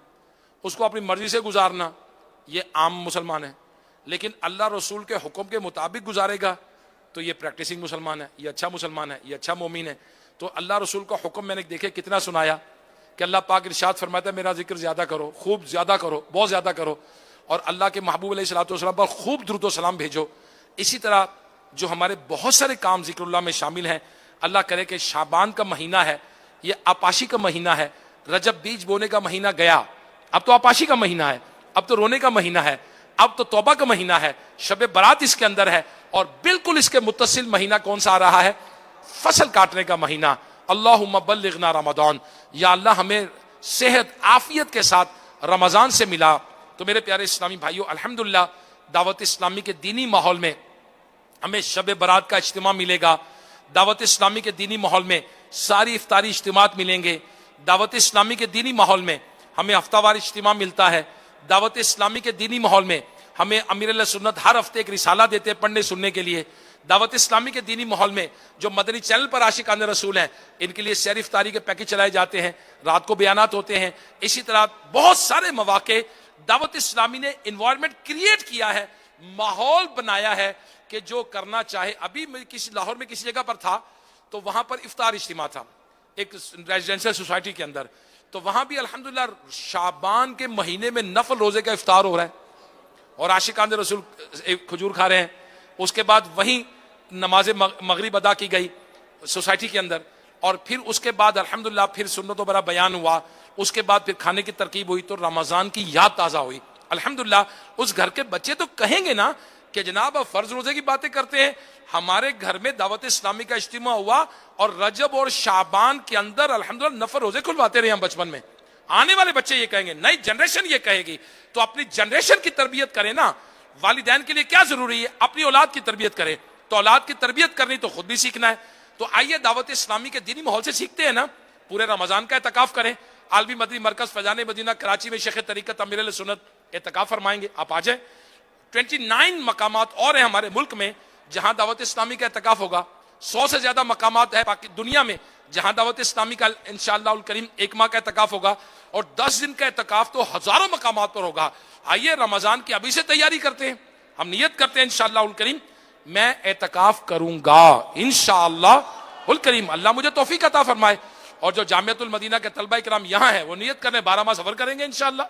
اس کو اپنی مرضی سے گزارنا یہ عام مسلمان ہے. لیکن اللہ رسول کے حکم کے مطابق گزارے گا تو یہ پریکٹسنگ مسلمان ہے، یہ اچھا مسلمان ہے، یہ اچھا مومن ہے. تو اللہ رسول کا حکم میں نے دیکھے کتنا سنایا کہ اللہ پاک ارشاد فرماتا ہے میرا ذکر زیادہ کرو، خوب زیادہ کرو، بہت زیادہ کرو، اور اللہ کے محبوب علیہ الصلوۃ والسلام پر خوب درود و سلام بھیجو. اسی طرح جو ہمارے بہت سارے کام ذکر اللہ میں شامل ہیں، اللہ کرے کہ شعبان کا مہینہ ہے، یہ آپاشی کا مہینہ ہے. رجب بیج بونے کا مہینہ گیا، اب تو آپاشی کا مہینہ ہے، اب تو رونے کا مہینہ ہے، اب تو توبہ کا مہینہ ہے، شب برات اس کے اندر ہے، اور بالکل اس کے متصل مہینہ کون سا آ رہا ہے؟ فصل کاٹنے کا مہینہ. اللہم بلغنا رمضان، یا اللہ ہمیں صحت عافیت کے ساتھ رمضان سے ملا. تو میرے پیارے اسلامی بھائیو، الحمدللہ دعوت اسلامی کے دینی ماحول میں ہمیں شب برات کا اجتماع ملے گا. دعوت اسلامی کے دینی ماحول میں ساری افطاری اجتماعات ملیں گے. دعوت اسلامی کے دینی ماحول میں ہمیں ہفتہ وار اجتماع ملتا ہے. دعوت اسلامی کے دینی ماحول میں ہمیں امیر علیہ سنت ہر ہفتے ایک رسالہ دیتے ہیں پڑھنے سننے کے لیے. دعوت اسلامی کے دینی ماحول میں جو مدنی چینل پر عاشقان رسول ہیں، ان کے لیے سیر افطاری کے پیکج چلائے جاتے ہیں، رات کو بیانات ہوتے ہیں. اسی طرح بہت سارے مواقع دعوت اسلامی نے انوائرمنٹ کریٹ کیا ہے، ماحول بنایا ہے کہ جو کرنا چاہے. ابھی میں لاہور میں کسی جگہ پر تھا تو وہاں پر افطار اجتماع تھا ایک ریزیڈینشل سوسائٹی کے اندر. تو وہاں بھی الحمدللہ شعبان کے مہینے میں نفل روزے کا افطار ہو رہا ہے اور عاشقان رسول کھجور کھا رہے ہیں. اس کے بعد وہیں نماز مغرب ادا کی گئی سوسائٹی کے اندر، اور پھر اس کے بعد الحمدللہ پھر سنت و برا بیان ہوا. اس کے بعد پھر کھانے کی ترکیب ہوئی تو رمضان کی یاد تازہ ہوئی. الحمدللہ اس گھر کے بچے تو کہیں گے نا کہ جناب آپ فرض روزے کی باتیں کرتے ہیں. ہمارے گھر میں دعوت اسلامی کا اجتماع ہوا اور رجب اور شعبان کے اندر الحمدللہ نفل روزے کھلواتے رہے ہم بچپن میں. آنے والے بچے یہ کہیں گے، نئی جنریشن یہ کہے گی. تو اپنی جنریشن کی تربیت کریں نا. والدین کے لیے کیا ضروری ہے؟ اپنی اولاد کی تربیت کریں. تو اولاد کی تربیت کرنی تو خود بھی سیکھنا ہے. تو آئیے دعوت اسلامی کے دینی ماحول سے سیکھتے ہیں نا. پورے رمضان کا اعتکاف کریں. عالمی مدنی مرکز فیضان مدینہ کراچی میں شیخ طریقت امیر علیہ سنت اعتکاف فرمائیں گے، آپ آ جائیں. 29 مقامات اور ہیں ہمارے ملک میں جہاں دعوت اسلامی کا اعتکاف ہوگا. 100 سے زیادہ مقامات ہے دنیا میں جہاں دعوت اسلامی کا انشاءاللہ الکریم 1 ماہ کا اعتکاف ہوگا، اور 10 دن کا اعتکاف تو ہزاروں مقامات پر ہوگا. آئیے رمضان کی ابھی سے تیاری کرتے ہیں. ہم نیت کرتے ہیں انشاءاللہ الکریم میں اعتکاف کروں گا انشاءاللہ الکریم. اللہ مجھے توفیق عطا فرمائے. اور جو جامعۃ المدینہ کے طلبہ کرام یہاں ہیں وہ نیت کرنے 12 ماہ سفر کریں گے انشاءاللہ.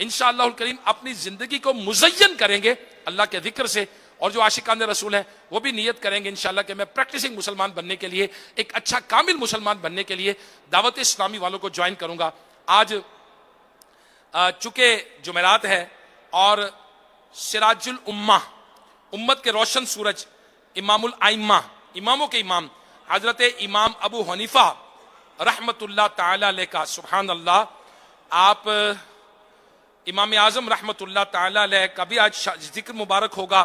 انشاءاللہ الکریم اپنی زندگی کو مزین کریں گے اللہ کے ذکر سے. اور جو عاشقان رسول ہیں وہ بھی نیت کریں گے انشاءاللہ کہ میں پریکٹسنگ مسلمان بننے کے لیے، ایک اچھا کامل مسلمان بننے کے لیے دعوت اسلامی والوں کو جوائن کروں گا. آج چونکہ جمعرات ہے اور سراج الامہ، امت کے روشن سورج، امام الائمہ، اماموں کے امام حضرت امام ابو حنیفہ رحمت اللہ تعالی علیہ کا، سبحان اللہ، آپ امام اعظم رحمت اللہ تعالی علیہ کا بھی آج ذکر مبارک ہوگا.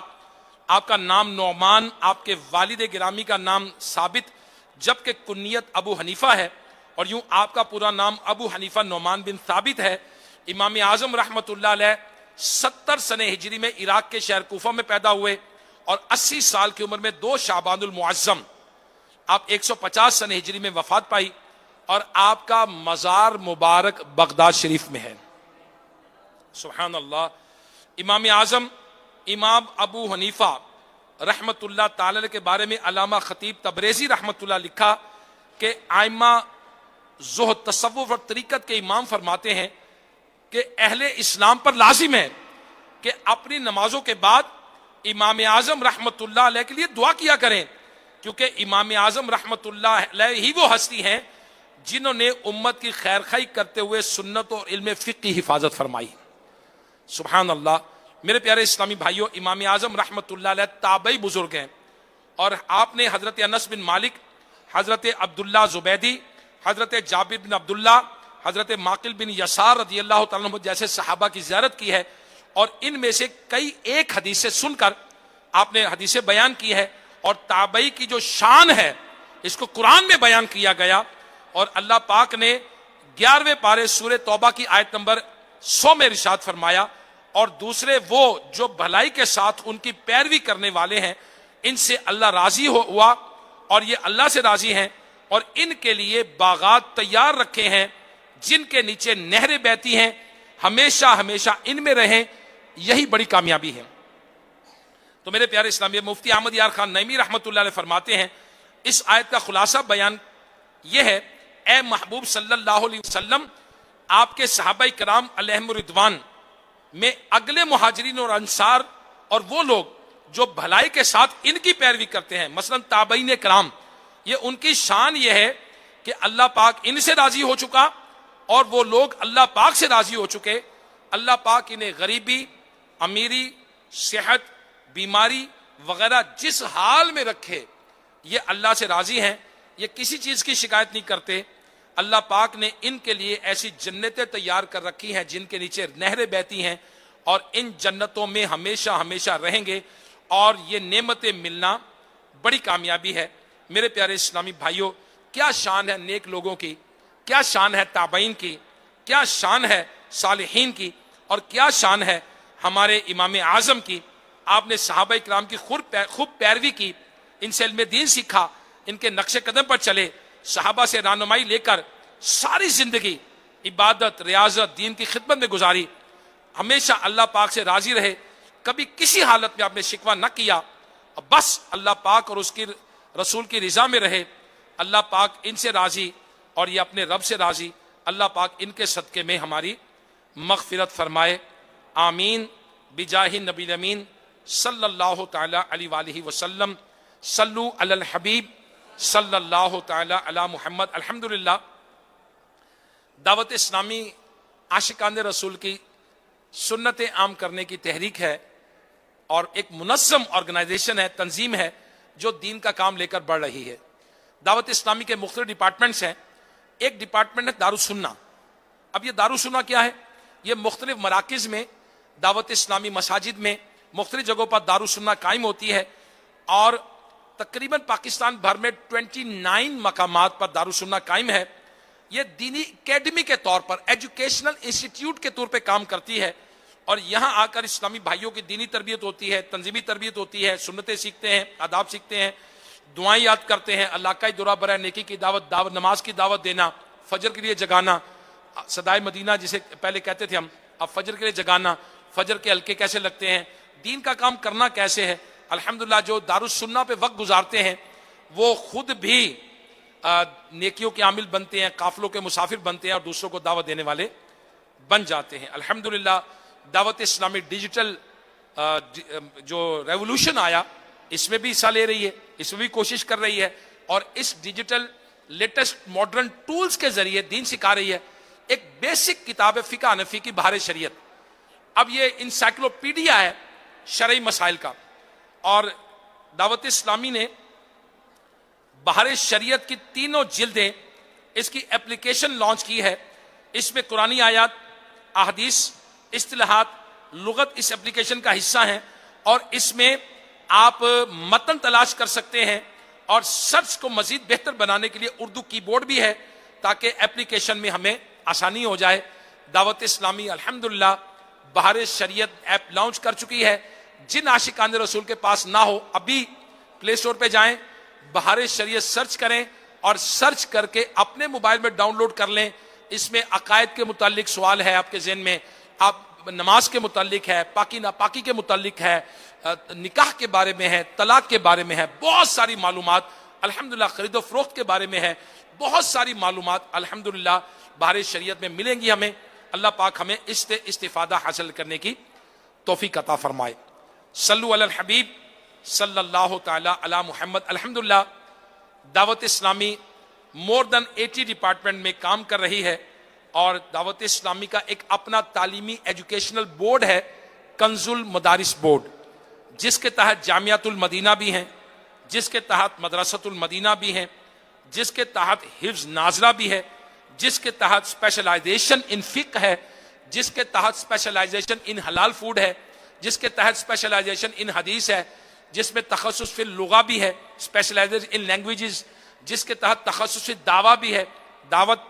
آپ کا نام نعمان، آپ کے والد گرامی کا نام ثابت، جبکہ کنیت ابو حنیفہ ہے، اور یوں آپ کا پورا نام ابو حنیفہ نعمان بن ثابت ہے. امام اعظم رحمت اللہ علیہ 70 سنہ ہجری میں عراق کے شہر کوفہ میں پیدا ہوئے، اور 80 سال کی عمر میں 2 شعبان المعظم آپ 150 سنہ ہجری میں وفات پائی، اور آپ کا مزار مبارک بغداد شریف میں ہے. سبحان اللہ. امام اعظم امام ابو حنیفہ رحمت اللہ تعالی کے بارے میں علامہ خطیب تبریزی رحمت اللہ لکھا کہ آئمہ زہد تصوف اور طریقت کے امام فرماتے ہیں کہ اہل اسلام پر لازم ہے کہ اپنی نمازوں کے بعد امام اعظم رحمت اللہ علیہ کے لیے دعا کیا کریں، کیونکہ امام اعظم رحمت اللہ علیہ ہی وہ ہستی ہیں جنہوں نے امت کی خیر خواہی کرتے ہوئے سنت اور علم فقہ کی حفاظت فرمائی۔ سبحان اللہ۔ میرے پیارے اسلامی بھائیوں، امام اعظم رحمت اللہ علیہ تابعی بزرگ ہیں، اور آپ نے حضرت انس بن مالک، حضرت عبداللہ زبیدی، حضرت جابر بن عبداللہ، حضرت ماقل بن یسار رضی اللہ تعالیٰ عنہ جیسے صحابہ کی زیارت کی ہے، اور ان میں سے کئی ایک حدیثیں سن کر آپ نے حدیثیں بیان کی ہے، اور تابعی کی جو شان ہے اس کو قرآن میں بیان کیا گیا، اور اللہ پاک نے 11ویں پارے سورہ توبہ کی آیت نمبر 100 میں ارشاد فرمایا، اور دوسرے وہ جو بھلائی کے ساتھ ان کی پیروی کرنے والے ہیں ان سے اللہ راضی ہوا، اور یہ اللہ سے راضی ہیں، اور ان کے لیے باغات تیار رکھے ہیں جن کے نیچے نہریں بہتی ہیں، ہمیشہ ہمیشہ ان میں رہیں، یہی بڑی کامیابی ہے۔ تو میرے پیارے اسلامی، مفتی احمد یار خان نعیمی رحمت اللہ علیہ فرماتے ہیں اس آیت کا خلاصہ بیان یہ ہے، اے محبوب صلی اللہ علیہ وسلم، آپ کے صحابہ کرام علیہم الرضوان میں اگلے مہاجرین اور انصار اور وہ لوگ جو بھلائی کے ساتھ ان کی پیروی کرتے ہیں، مثلا تابعین کرام، یہ ان کی شان یہ ہے کہ اللہ پاک ان سے راضی ہو چکا، اور وہ لوگ اللہ پاک سے راضی ہو چکے، اللہ پاک انہیں غریبی، امیری، صحت، بیماری وغیرہ جس حال میں رکھے یہ اللہ سے راضی ہیں، یہ کسی چیز کی شکایت نہیں کرتے۔ اللہ پاک نے ان کے لیے ایسی جنتیں تیار کر رکھی ہیں جن کے نیچے نہریں بہتی ہیں، اور ان جنتوں میں ہمیشہ ہمیشہ رہیں گے، اور یہ نعمتیں ملنا بڑی کامیابی ہے۔ میرے پیارے اسلامی بھائیوں، کیا شان ہے نیک لوگوں کی، کیا شان ہے تابعین کی، کیا شان ہے صالحین کی، اور کیا شان ہے ہمارے امام اعظم کی۔ آپ نے صحابہ کرام کی خوب پیروی کی، ان سے علم دین سیکھا، ان کے نقش قدم پر چلے، صحابہ سے رہنمائی لے کر ساری زندگی عبادت، ریاضت، دین کی خدمت میں گزاری، ہمیشہ اللہ پاک سے راضی رہے، کبھی کسی حالت میں آپ نے شکوہ نہ کیا، بس اللہ پاک اور اس کی رسول کی رضا میں رہے۔ اللہ پاک ان سے راضی اور یہ اپنے رب سے راضی، اللہ پاک ان کے صدقے میں ہماری مغفرت فرمائے، آمین بجاہ نبی الامین صلی اللہ تعالی علیہ وآلہ وسلم۔ صلو علی الحبیب صلی اللہ تعالی علی محمد۔ الحمدللہ، دعوت اسلامی عاشقان رسول کی سنت عام کرنے کی تحریک ہے، اور ایک منظم آرگنائزیشن ہے، تنظیم ہے جو دین کا کام لے کر بڑھ رہی ہے۔ دعوت اسلامی کے مختلف ڈپارٹمنٹس ہیں، ایک ڈپارٹمنٹ ہے دارالسنہ۔ اب یہ دارالسنہ کیا ہے؟ یہ مختلف مراکز میں، دعوت اسلامی مساجد میں، مختلف جگہوں پر دارالسنہ قائم ہوتی ہے، اور تقریباً پاکستان بھر میں 29 مقامات پر دارالسنہ قائم ہے۔ یہ دینی اکیڈمی کے طور پر، ایجوکیشنل انسٹیٹیوٹ کے طور پہ کام کرتی ہے، اور یہاں آ کر اسلامی بھائیوں کی دینی تربیت ہوتی ہے، تنظیمی تربیت ہوتی ہے، سنتیں سیکھتے ہیں، آداب سیکھتے ہیں، دعائیں یاد کرتے ہیں، اللہ کا دورہ برائے نیکی کی دعوت، نماز کی دعوت دینا، فجر کے لیے جگانا، صدائے مدینہ جسے پہلے کہتے تھے ہم، اب فجر کے لیے جگانا، فجر کے حلقے کیسے لگتے ہیں، دین کا کام کرنا کیسے ہے۔ الحمدللہ جو دارالسنہ پہ وقت گزارتے ہیں وہ خود بھی نیکیوں کے عامل بنتے ہیں، قافلوں کے مسافر بنتے ہیں، اور دوسروں کو دعوت دینے والے بن جاتے ہیں۔ الحمدللہ دعوت اسلامی ڈیجیٹل جو ریولوشن آیا اس میں بھی حصہ لے رہی ہے، اس میں بھی کوشش کر رہی ہے، اور اس ڈیجیٹل لیٹسٹ ماڈرن ٹولز کے ذریعے دین سکھا رہی ہے۔ ایک بیسک کتاب ہے فقہ حنفی کی بہار شریعت، اب یہ انسائکلوپیڈیا ہے شرعی مسائل کا، اور دعوت اسلامی نے بہار شریعت کی 3 جلدیں اس کی اپلیکیشن لانچ کی ہے۔ اس میں قرآنی آیات، احادیث، اصطلاحات، لغت اس اپلیکیشن کا حصہ ہیں، اور اس میں آپ متن تلاش کر سکتے ہیں، اور سرچ کو مزید بہتر بنانے کے لیے اردو کی بورڈ بھی ہے تاکہ اپلیکیشن میں ہمیں آسانی ہو جائے۔ دعوت اسلامی الحمدللہ بہار شریعت ایپ لانچ کر چکی ہے۔ جن عاشقان رسول کے پاس نہ ہو، ابھی پلے اسٹور پہ جائیں، بہار شریعت سرچ کریں، اور سرچ کر کے اپنے موبائل میں ڈاؤن لوڈ کر لیں۔ اس میں عقائد کے متعلق سوال ہے آپ کے ذہن میں، آپ نماز کے متعلق ہے، پاکی ناپاکی کے متعلق ہے، نکاح کے بارے میں ہے، طلاق کے بارے میں ہے، بہت ساری معلومات الحمدللہ خرید و فروخت کے بارے میں ہے، بہت ساری معلومات الحمدللہ بہار شریعت میں ملیں گی ہمیں۔ اللہ پاک ہمیں اس سے استفادہ حاصل کرنے کی توفیق عطا فرمائے۔ صلو علی الحبیب صلی اللہ تعالی علی محمد۔ الحمدللہ دعوت اسلامی مور دین 80 ڈپارٹمنٹ میں کام کر رہی ہے، اور دعوت اسلامی کا ایک اپنا تعلیمی ایجوکیشنل بورڈ ہے، کنز المدارس بورڈ، جس کے تحت جامعۃ المدینہ بھی ہیں، جس کے تحت مدرسۃ المدینہ بھی ہیں، جس کے تحت حفظ نازلہ بھی ہے، جس کے تحت اسپیشلائزیشن ان فقہ ہے، جس کے تحت اسپیشلائزیشن ان حلال فوڈ ہے، جس کے تحت اسپیشلائزیشن ان حدیث ہے، جس میں تخصص فی اللغہ بھی ہے، اسپیشلائزیشن ان لینگویجز، جس کے تحت تخصص فی دعویٰ بھی ہے،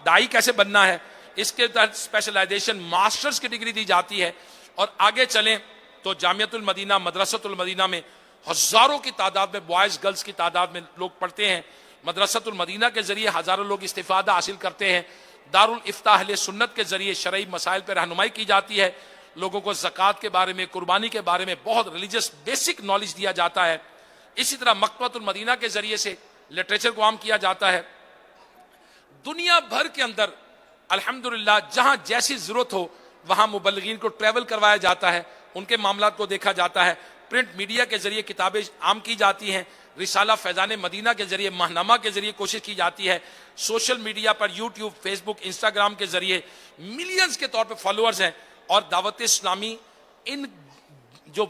داعی کیسے بننا ہے، اس کے تحت اسپیشلائزیشن ماسٹرز کی ڈگری دی جاتی ہے۔ اور آگے چلیں تو جامعۃ المدینہ، مدرسۃ المدینہ میں ہزاروں کی تعداد میں بوائز گرلز کی تعداد میں لوگ پڑھتے ہیں۔ مدرسۃ المدینہ کے ذریعے ہزاروں لوگ استفادہ حاصل کرتے ہیں۔ دارالافتاء اہل سنت کے ذریعے شرعی مسائل پر رہنمائی کی جاتی ہے، لوگوں کو زکوٰۃ کے بارے میں، قربانی کے بارے میں بہت ریلیجس بیسک نالج دیا جاتا ہے۔ اسی طرح مکتبۃ المدینہ کے ذریعے سے لٹریچر کو عام کیا جاتا ہے۔ دنیا بھر کے اندر الحمدللہ جہاں جیسی ضرورت ہو وہاں مبلغین کو ٹریول کروایا جاتا ہے، ان کے معاملات کو دیکھا جاتا ہے۔ پرنٹ میڈیا کے ذریعے کتابیں عام کی جاتی ہیں، رسالہ فیضان مدینہ کے ذریعے، ماہنامہ کے ذریعے کوشش کی جاتی ہے، سوشل میڈیا پر یوٹیوب، فیس بک، انسٹاگرام کے ذریعے ملینز کے طور پہ فالوورز ہیں، اور دعوت اسلامی ان جو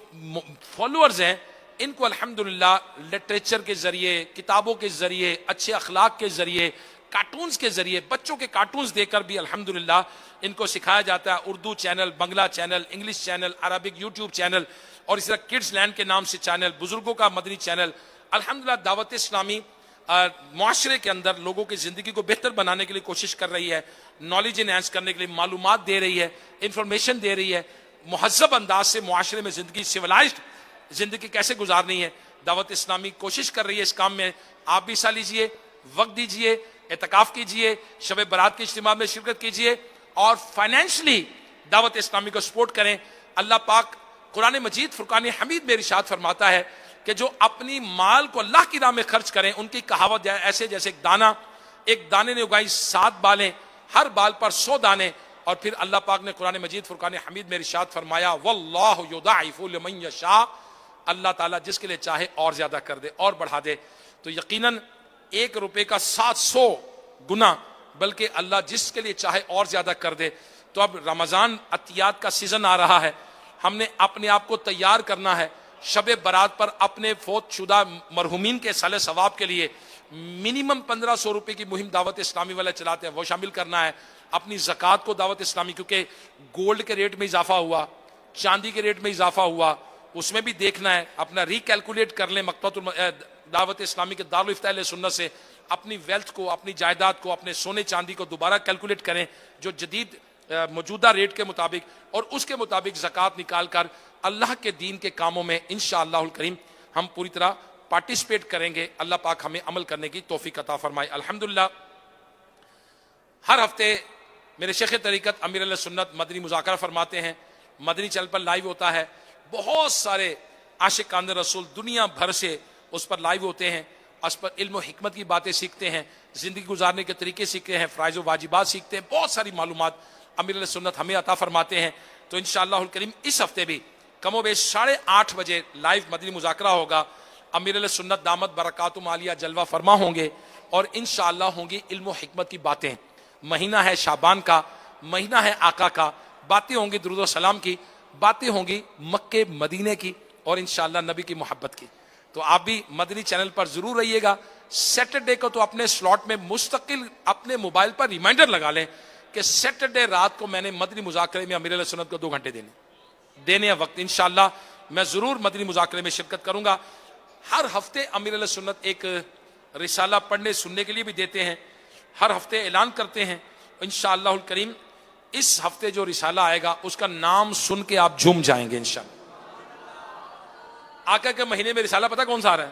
فالوورز ہیں ان کو الحمدللہ لٹریچر کے ذریعے، کتابوں کے ذریعے، اچھے اخلاق کے ذریعے، کارٹونز کے ذریعے، بچوں کے کارٹونز دے کر بھی الحمدللہ ان کو سکھایا جاتا ہے۔ Urdu channel, Bangla channel, English channel, Arabic YouTube channel, اور اس طرح کڈز لینڈ کے نام سے چینل، بزرگوں کا مدنی چینل۔ الحمدللہ دعوت اسلامی معاشرے کے اندر لوگوں کی زندگی کو بہتر بنانے کے لیے کوشش کر رہی ہے، نالج انہینس کرنے کے لیے معلومات دے رہی ہے، انفارمیشن دے رہی ہے، مہذب انداز سے معاشرے میں زندگی، سویلائزڈ زندگی کیسے گزارنی ہے، دعوت اسلامی کوشش کر رہی ہے اس کام میں۔ آپ بھی حصہ لیجئے، وقت دیجئے، اعتکاف کیجئے، شب برات کے اجتماع میں شرکت کیجئے، اور فائنینشلی دعوت اسلامی کو سپورٹ کریں۔ اللہ پاک قرآن مجید فرقان حمید میں ارشاد فرماتا ہے کہ جو اپنی مال کو اللہ کی راہ میں خرچ کریں، ان کی کہاوت ایسے جیسے ایک دانے نے اگائی 7 بالیں، ہر بال پر 100 دانے۔ اور پھر اللہ پاک نے قرآن مجید فرقان حمید میں ارشاد فرمایا واللہ یضاعف لمن یشاء، اللہ تعالیٰ جس کے لیے چاہے اور زیادہ کر دے اور بڑھا دے۔ تو یقیناً 1 روپے کا 700 گنا، بلکہ اللہ جس کے لیے چاہے اور زیادہ کر دے۔ تو اب رمضان عطیات کا سیزن آ رہا ہے، ہم نے اپنے آپ کو تیار کرنا ہے۔ شب برات پر اپنے فوت شدہ مرحومین کے صالح ثواب کے لیے منیمم 1500 روپے کی مہم دعوت اسلامی والے چلاتے ہیں، وہ شامل کرنا ہے۔ اپنی زکوٰۃ کو دعوت اسلامی، کیونکہ گولڈ کے ریٹ میں اضافہ ہوا، چاندی کے ریٹ میں اضافہ ہوا، اس میں بھی دیکھنا ہے، اپنا ریکیلکولیٹ کر لیں دعوت اسلامی کے دارالافتاء اہل سنت سے، اپنی ویلتھ کو، اپنی جائیداد کو، اپنے سونے چاندی کو دوبارہ کیلکولیٹ کریں جو جدید موجودہ ریٹ کے مطابق، اور اس کے مطابق زکوٰۃ نکال کر اللہ کے دین کے کاموں میں انشاءاللہ الکریم ہم پوری طرح پارٹیسپیٹ کریں گے۔ اللہ پاک ہمیں عمل کرنے کی توفیق عطا فرمائے۔ الحمدللہ ہر ہفتے میرے شیخ طریقت امیر علیہ سنت مدنی مذاکرہ فرماتے ہیں، مدنی چینل پر لائیو ہوتا ہے، بہت سارے عاشقان رسول دنیا بھر سے اس پر لائیو ہوتے ہیں، اس پر علم و حکمت کی باتیں سیکھتے ہیں، زندگی گزارنے کے طریقے سیکھتے ہیں، فرائض و واجبات سیکھتے ہیں، بہت ساری معلومات امیر علیہ سنت ہمیں عطا فرماتے ہیں۔ تو انشاءاللہ الکریم اس ہفتے بھی کم و بیش 8:30 بجے لائیو مدنی مذاکرہ ہوگا۔ امیر علیہ سنت دامت برکاتہم عالیہ جلوہ فرما ہوں گے، اور انشاءاللہ ہوں گی علم و حکمت کی باتیں۔ مہینہ ہے شعبان کا، مہینہ ہے آقا کا، باتیں ہوں گی درود و سلام کی، باتیں ہوں گی مکے مدینے کی، اور انشاءاللہ نبی کی محبت کی۔ تو آپ بھی مدنی چینل پر ضرور رہیے گا۔ سیٹرڈے کو تو اپنے سلاٹ میں مستقل اپنے موبائل پر ریمائنڈر لگا لیں کہ سیٹرڈے رات کو میں نے مدنی مذاکرے میں امیر علیہ سنت کو 2 گھنٹے دینے ہیں وقت۔ انشاءاللہ میں ضرور مدنی مذاکرے میں شرکت کروں گا۔ ہر ہفتے امیر علیہ سنت ایک رسالہ پڑھنے سننے کے لیے بھی دیتے ہیں، ہر ہفتے اعلان کرتے ہیں۔ انشاءاللہ الکریم اس ہفتے جو رسالہ آئے گا اس کا نام سن کے آپ جھوم جائیں گے انشاءاللہ۔ آقا کے مہینے میں رسالہ پتہ کون سا آ رہا ہے؟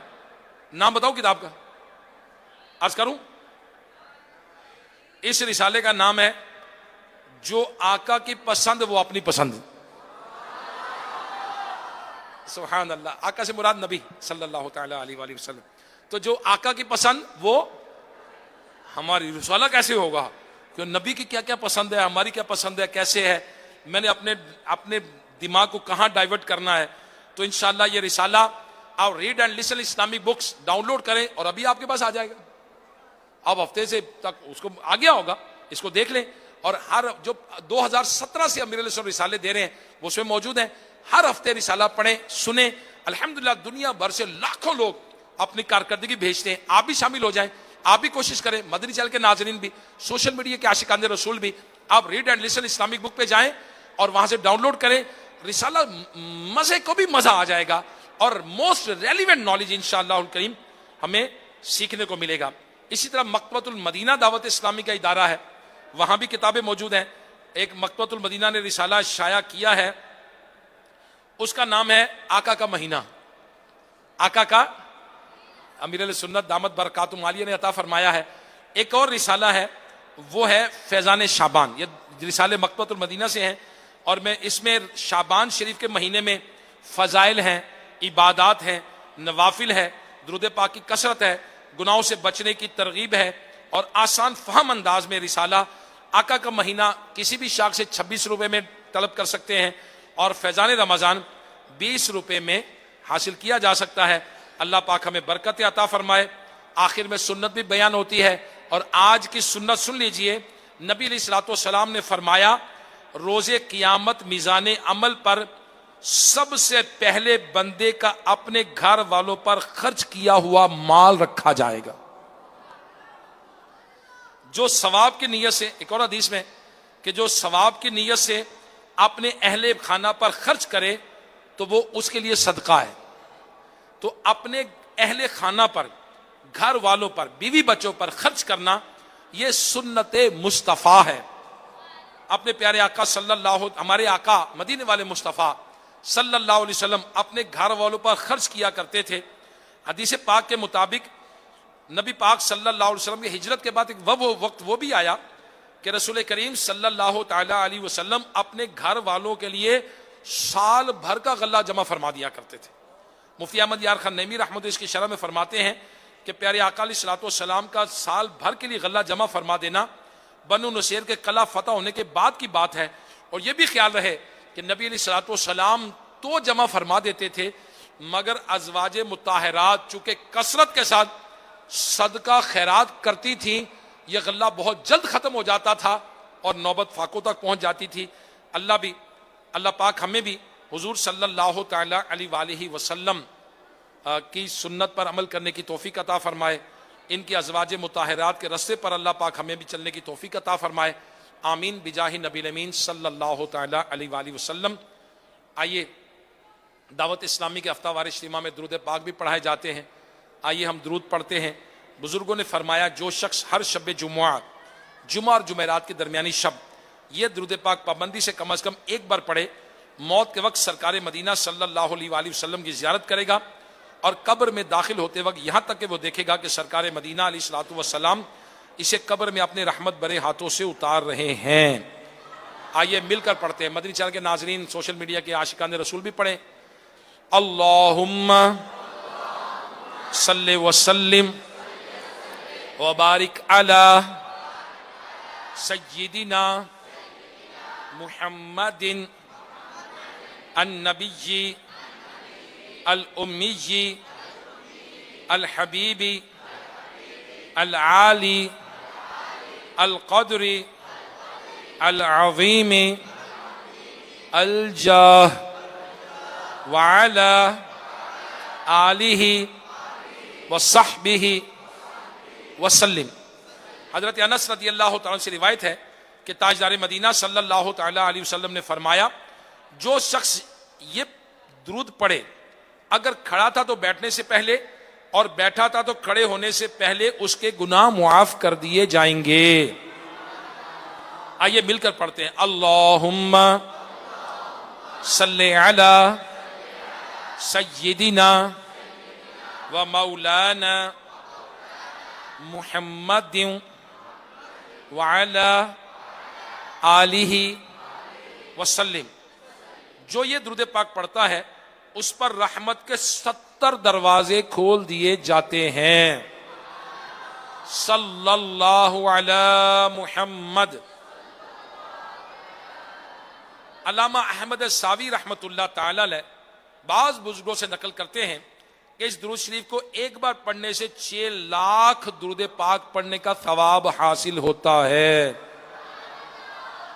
نام بتاؤ کتاب کا، عرض کروں؟ اس رسالے کا نام ہے جو آقا کی پسند وہ اپنی پسند۔ سبحان اللہ. آقا سے مراد نبی صلی اللہ تعالی علیہ وآلہ وسلم. تو جو آقا کی پسند وہ ہماری رسالہ کیسے ہوگا کہ نبی کی کیا کیا پسند ہے, ہماری کیا پسند ہے, کیسے ہے, میں نے اپنے دماغ کو کہاں ڈائیورٹ کرنا ہے. تو انشاءاللہ یہ رسالہ آپ read and listen Islamic books download کریں اور ابھی آپ کے پاس آ جائے گا. آپ ہفتے سے تک اس کو آ گیا ہوگا, اس کو دیکھ لیں. اور ہر جو 2017 سے امیر علیہ السلام رسالے دے رہے ہیں وہ اس میں موجود ہیں. ہر ہفتے رسالہ پڑھیں, سنیں. الحمدللہ دنیا بھر سے لاکھوں لوگ اپنی کارکردگی بھیجتے ہیں. آپ بھی شامل ہو جائیں, آپ بھی کوشش کریں. مدنی چینل کے ناظرین بھی, سوشل میڈیا کے عاشقان رسول بھی, آپ ریڈ اینڈ لسن اسلامک بک پہ جائیں اور وہاں سے ڈاؤن لوڈ کریں. رسالہ مزے کو بھی مزہ آ جائے گا اور موسٹ ریلیونٹ نالج انشاءاللہ الکریم ہمیں سیکھنے کو ملے گا. اسی طرح مکتبۃ المدینہ دعوت اسلامی کا ادارہ ہے, وہاں بھی کتابیں موجود ہیں. ایک مکتبۃ المدینہ نے رسالہ شائع کیا ہے, اس کا نام ہے آقا کا مہینہ. آقا کا, امیر علیہ سنت دامت برکاتہم عالیہ نے عطا فرمایا ہے. ایک اور رسالہ ہے وہ ہے فیضان شعبان. یہ رسالے مکتبۃ المدینہ سے ہیں اور میں اس میں شعبان شریف کے مہینے میں فضائل ہیں, عبادات ہیں, نوافل ہے, درود پاک کی کثرت ہے, گناہوں سے بچنے کی ترغیب ہے اور آسان فہم انداز میں رسالہ آقا کا مہینہ کسی بھی شاخ سے 26 روپے میں طلب کر سکتے ہیں اور فیضان رمضان 20 روپے میں حاصل کیا جا سکتا ہے. اللہ پاک ہمیں برکت عطا فرمائے. آخر میں سنت بھی بیان ہوتی ہے اور آج کی سنت سن لیجئے. نبی علیہ الصلوۃ والسلام نے فرمایا روز قیامت میزان عمل پر سب سے پہلے بندے کا اپنے گھر والوں پر خرچ کیا ہوا مال رکھا جائے گا. جو ثواب کی نیت سے, ایک اور حدیث میں کہ جو ثواب کی نیت سے اپنے اہل خانہ پر خرچ کرے تو وہ اس کے لیے صدقہ ہے. تو اپنے اہل خانہ پر, گھر والوں پر, بیوی بچوں پر خرچ کرنا یہ سنت مصطفیٰ ہے. اپنے پیارے آقا صلی اللہ, ہمارے آقا مدینے والے مصطفیٰ صلی اللہ علیہ وسلم اپنے گھر والوں پر خرچ کیا کرتے تھے. حدیث پاک کے مطابق نبی پاک صلی اللہ علیہ وسلم کی ہجرت کے بعد ایک وقت وہ بھی آیا کہ رسول کریم صلی اللہ تعالی علیہ وسلم اپنے گھر والوں کے لیے سال بھر کا غلہ جمع فرما دیا کرتے تھے. مفتی احمد یار خان نعیمی رحمۃ اللہ اس کی شرح میں فرماتے ہیں کہ پیارے آقا علیہ الصلوۃ والسلام کا سال بھر کے لیے غلہ جمع فرما دینا بنو نصیر کے قلعہ فتح ہونے کے بعد کی بات ہے. اور یہ بھی خیال رہے کہ نبی علیہ الصلوۃ والسلام تو جمع فرما دیتے تھے مگر ازواج مطہرات چونکہ کثرت کے ساتھ صدقہ خیرات کرتی تھیں, یہ غلہ بہت جلد ختم ہو جاتا تھا اور نوبت فاقوں تک پہنچ جاتی تھی. اللہ پاک ہمیں بھی حضور صلی اللہ تعالی علیہ وآلہ وسلم کی سنت پر عمل کرنے کی توفیق عطا فرمائے. ان کی ازواج مطہرات کے رستے پر اللہ پاک ہمیں بھی چلنے کی توفیق عطا فرمائے. آمین بجاہ نبی الامین صلی اللہ تعالی علیہ وآلہ وسلم. آئیے دعوت اسلامی کے ہفتہ وار اجتماع میں درود پاک بھی پڑھائے جاتے ہیں. آئیے ہم درود پڑھتے ہیں. بزرگوں نے فرمایا جو شخص ہر شب جمعہ اور جمعرات کے درمیانی شب یہ درود پاک پابندی سے کم از کم ایک بار پڑھے, موت کے وقت سرکار مدینہ صلی اللہ علیہ وآلہ وسلم کی زیارت کرے گا اور قبر میں داخل ہوتے وقت یہاں تک کہ وہ دیکھے گا کہ سرکار مدینہ علیہ الصلوۃ والسلام اسے قبر میں اپنے رحمت برے ہاتھوں سے اتار رہے ہیں. آئیے مل کر پڑھتے ہیں. مدنی چینل کے ناظرین, سوشل میڈیا کے عاشقان رسول بھی پڑھیں. اللہم صلی وسلم وبارک علی سیدنا محمد النبی الامی الحبیب العالی القدر العظیم الجاہ وعلی آلہ وصحبہ وسلم. حضرت انس رضی اللہ تعالیٰ سے روایت ہے کہ تاجدار مدینہ صلی اللہ تعالی علیہ وسلم نے فرمایا جو شخص یہ درود پڑھے اگر کھڑا تھا تو بیٹھنے سے پہلے اور بیٹھا تھا تو کھڑے ہونے سے پہلے اس کے گناہ معاف کر دیے جائیں گے. آئیے مل کر پڑھتے ہیں. اللہم صلی علی سیدنا و مولانا محمد وعلی آلہ وسلم. جو یہ درود پاک پڑھتا ہے اس پر رحمت کے 70 دروازے کھول دیے جاتے ہیں۔ صلی اللہ علی محمد۔ علامہ احمد ساوی رحمت اللہ تعالی علیہ بعض بزرگوں سے نقل کرتے ہیں کہ اس درود شریف کو ایک بار پڑھنے سے 6 لاکھ درود پاک پڑھنے کا ثواب حاصل ہوتا ہے۔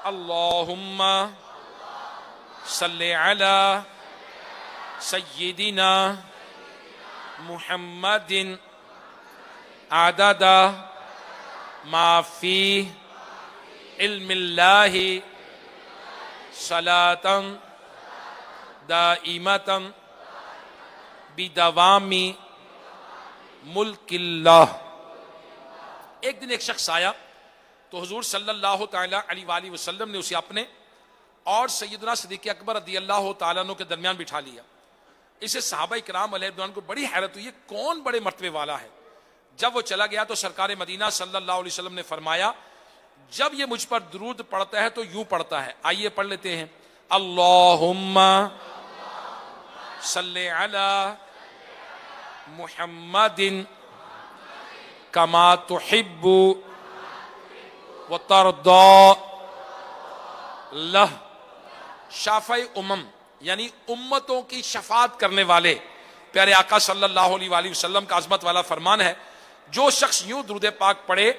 اللہم صلی علی سیدنا محمد عدد ما فی علم اللہ صلاۃ دائمۃ بدوام ملک اللہ۔ ایک دن ایک شخص آیا تو حضور صلی اللہ تعالی علیہ وآلہ وسلم نے اسے اپنے اور سیدنا صدیق اکبر رضی اللہ تعالیٰ عنہ کے درمیان بٹھا لیا۔ اسے صحابہ کرام علیہ رضوان کو بڑی حیرت ہوئی، یہ کون بڑے مرتبے والا ہے؟ جب وہ چلا گیا تو سرکار مدینہ صلی اللہ علیہ وسلم نے فرمایا جب یہ مجھ پر درود پڑھتا ہے تو یوں پڑھتا ہے، آئیے پڑھ لیتے ہیں۔ اللہم صلی علی محمد کما تحب وترضى لہ۔ شافع امم یعنی امتوں کی شفاعت کرنے والے پیارے آقا صلی اللہ علیہ وآلہ وسلم کا عظمت والا فرمان ہے، جو شخص یوں درود پاک پڑھے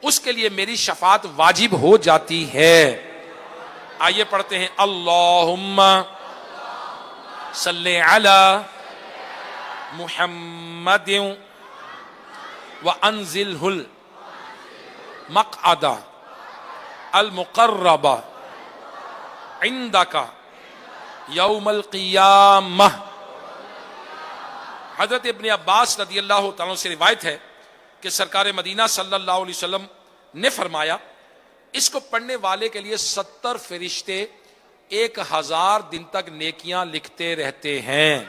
اس کے لیے میری شفاعت واجب ہو جاتی ہے۔ آئیے پڑھتے ہیں۔ اللہم صلی علی محمد وانزلہ المقعد المقرب عندک یوم القیامہ۔ حضرت ابن عباس رضی اللہ تعالیٰ سے روایت ہے کہ سرکار مدینہ صلی اللہ علیہ وسلم نے فرمایا اس کو پڑھنے والے کے لیے 70 فرشتے 1000 دن تک نیکیاں لکھتے رہتے ہیں۔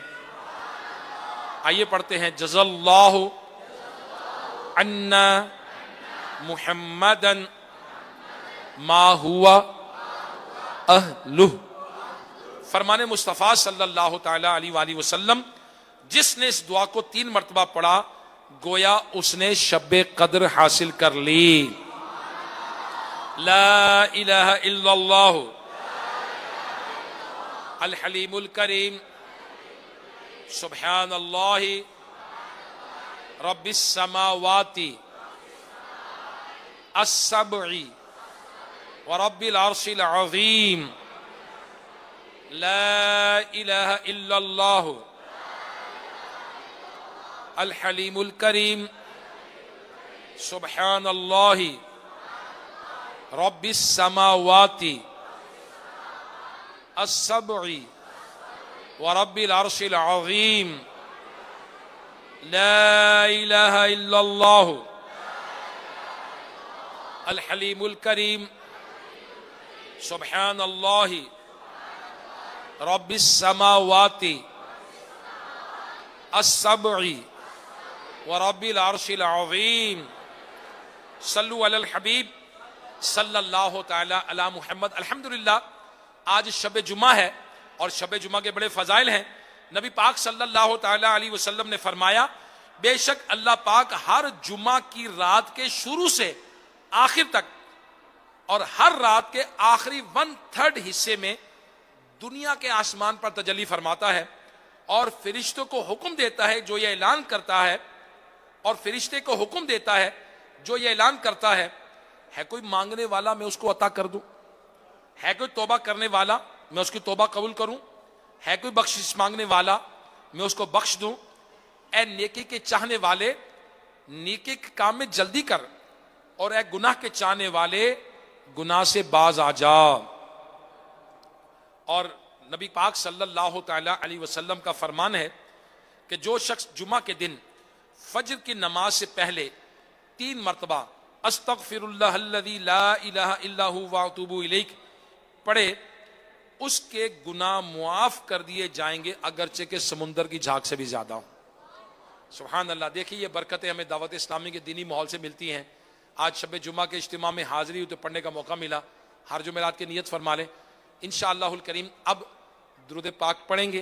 آئیے پڑھتے ہیں۔ جزا اللہ عنا محمدا ما ہوا اہلہ۔ فرمان مصطفیٰ صلی اللہ تعالی علیہ وآلہ وسلم جس نے اس دعا کو 3 مرتبہ پڑھا گویا اس نے شب قدر حاصل کر لی۔ لا الہ الا اللہ الحلیم الکریم سبحان اللہ رب السماوات السبع ورب العرش العظیم۔ لا الہ الا اللہ الحلیم الکریم سبحان اللہ رب السماوات السبع ورب العرش العظیم۔ لا الہ الا اللہ الحلیم الکریم سبحان اللہ رب السماوات السبع ورب العرش العظیم۔ صلو علی الحبیب صلی اللہ تعالی علی محمد۔ الحمدللہ آج شب جمعہ ہے اور شب جمعہ کے بڑے فضائل ہیں۔ نبی پاک صلی اللہ تعالی علیہ وسلم نے فرمایا بے شک اللہ پاک ہر جمعہ کی رات کے شروع سے آخر تک اور ہر رات کے آخری 1/3 حصے میں دنیا کے آسمان پر تجلی فرماتا ہے اور فرشتوں کو حکم دیتا ہے جو یہ اعلان کرتا ہے اور فرشتے کو حکم دیتا ہے جو یہ اعلان کرتا ہے کوئی مانگنے والا میں اس کو عطا کر دوں، ہے کوئی توبہ کرنے والا میں اس کی توبہ قبول کروں، ہے کوئی بخشش مانگنے والا میں اس کو بخش دوں۔ اے نیکی کے چاہنے والے نیکی کے کام میں جلدی کر اور اے گناہ کے چاہنے والے گناہ سے باز آ جا۔ اور نبی پاک صلی اللہ تعالی علیہ وسلم کا فرمان ہے کہ جو شخص جمعہ کے دن فجر کی نماز سے پہلے 3 مرتبہ استغفر اللہ الذی لا الہ الا ہوا واتوب الیہ پڑھے اس کے گناہ معاف کر دیے جائیں گے اگرچہ کہ سمندر کی جھاگ سے بھی زیادہ ہوں۔ سبحان اللہ۔ دیکھیے یہ برکتیں ہمیں دعوت اسلامی کے دینی ماحول سے ملتی ہیں۔ آج شب جمعہ کے اجتماع میں حاضری ہوئی تو پڑھنے کا موقع ملا، ہر جمعرات کی نیت فرما لیں۔ انشاءاللہ الکریم اب درود پاک پڑھیں گے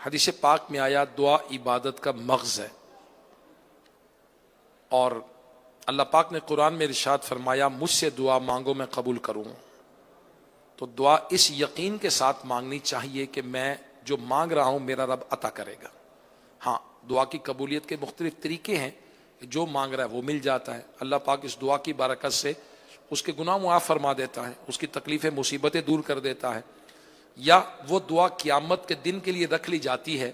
حدیث پاک میں آیا دعا عبادت کا مغز ہے، اور اللہ پاک نے قرآن میں ارشاد فرمایا مجھ سے دعا مانگو میں قبول کروں. تو دعا اس یقین کے ساتھ مانگنی چاہیے کہ میں جو مانگ رہا ہوں میرا رب عطا کرے گا. ہاں، دعا کی قبولیت کے مختلف طریقے ہیں، جو مانگ رہا ہے وہ مل جاتا ہے. اللہ پاک اس دعا کی برکت سے اس کے گناہ معاف فرما دیتا ہے، اس کی تکلیفیں مصیبتیں دور کر دیتا ہے. یا وہ دعا قیامت کے دن کے لیے رکھ لی جاتی ہے،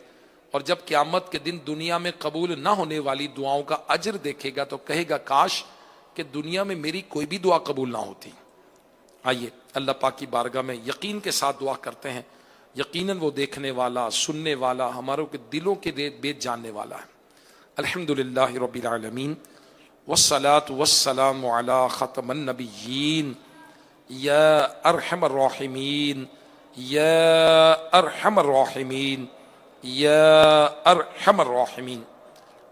اور جب قیامت کے دن دنیا میں قبول نہ ہونے والی دعاؤں کا اجر دیکھے گا تو کہے گا کاش کہ دنیا میں میری کوئی بھی دعا قبول نہ ہوتی. آئیے اللہ پاک کی بارگاہ میں یقین کے ساتھ دعا کرتے ہیں. یقیناً وہ دیکھنے والا، سننے والا، ہماروں کے دلوں کے بیت جاننے والا ہے. الحمدللہ رب العالمین والصلاة والسلام علی ختم النبیین یا ارحم الراحمین یا ارحم الراحمین یا ارحم الراحمین.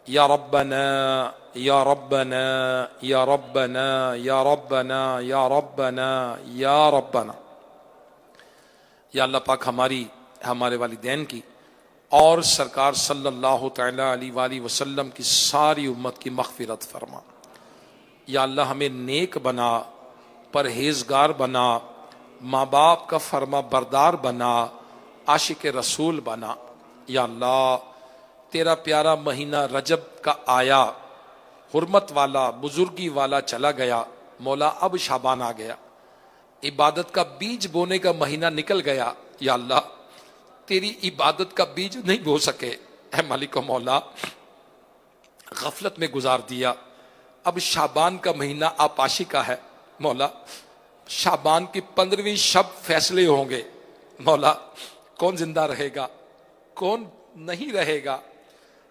یا ربنا یا ربنا یا ربنا یا ربنا یا ربنا یا ربنا. یا اللہ پاک ہمارے والدین کی اور سرکار صلی اللہ تعالی علیہ وآلہ وسلم کی ساری امت کی مغفرت فرما. یا اللہ ہمیں نیک بنا، پرہیزگار بنا، ماں باپ کا فرما بردار بنا، عاشق رسول بنا. یا اللہ تیرا پیارا مہینہ رجب کا آیا، حرمت والا، بزرگی والا چلا گیا. مولا اب شعبان آ گیا، عبادت کا بیج بونے کا مہینہ نکل گیا. یا اللہ تیری عبادت کا بیج نہیں بو سکے، اے مالک و مولا غفلت میں گزار دیا. اب شعبان کا مہینہ آپاشی کا ہے. مولا شعبان کی 15ویں شب فیصلے ہوں گے. مولا کون زندہ رہے گا، کون نہیں رہے گا.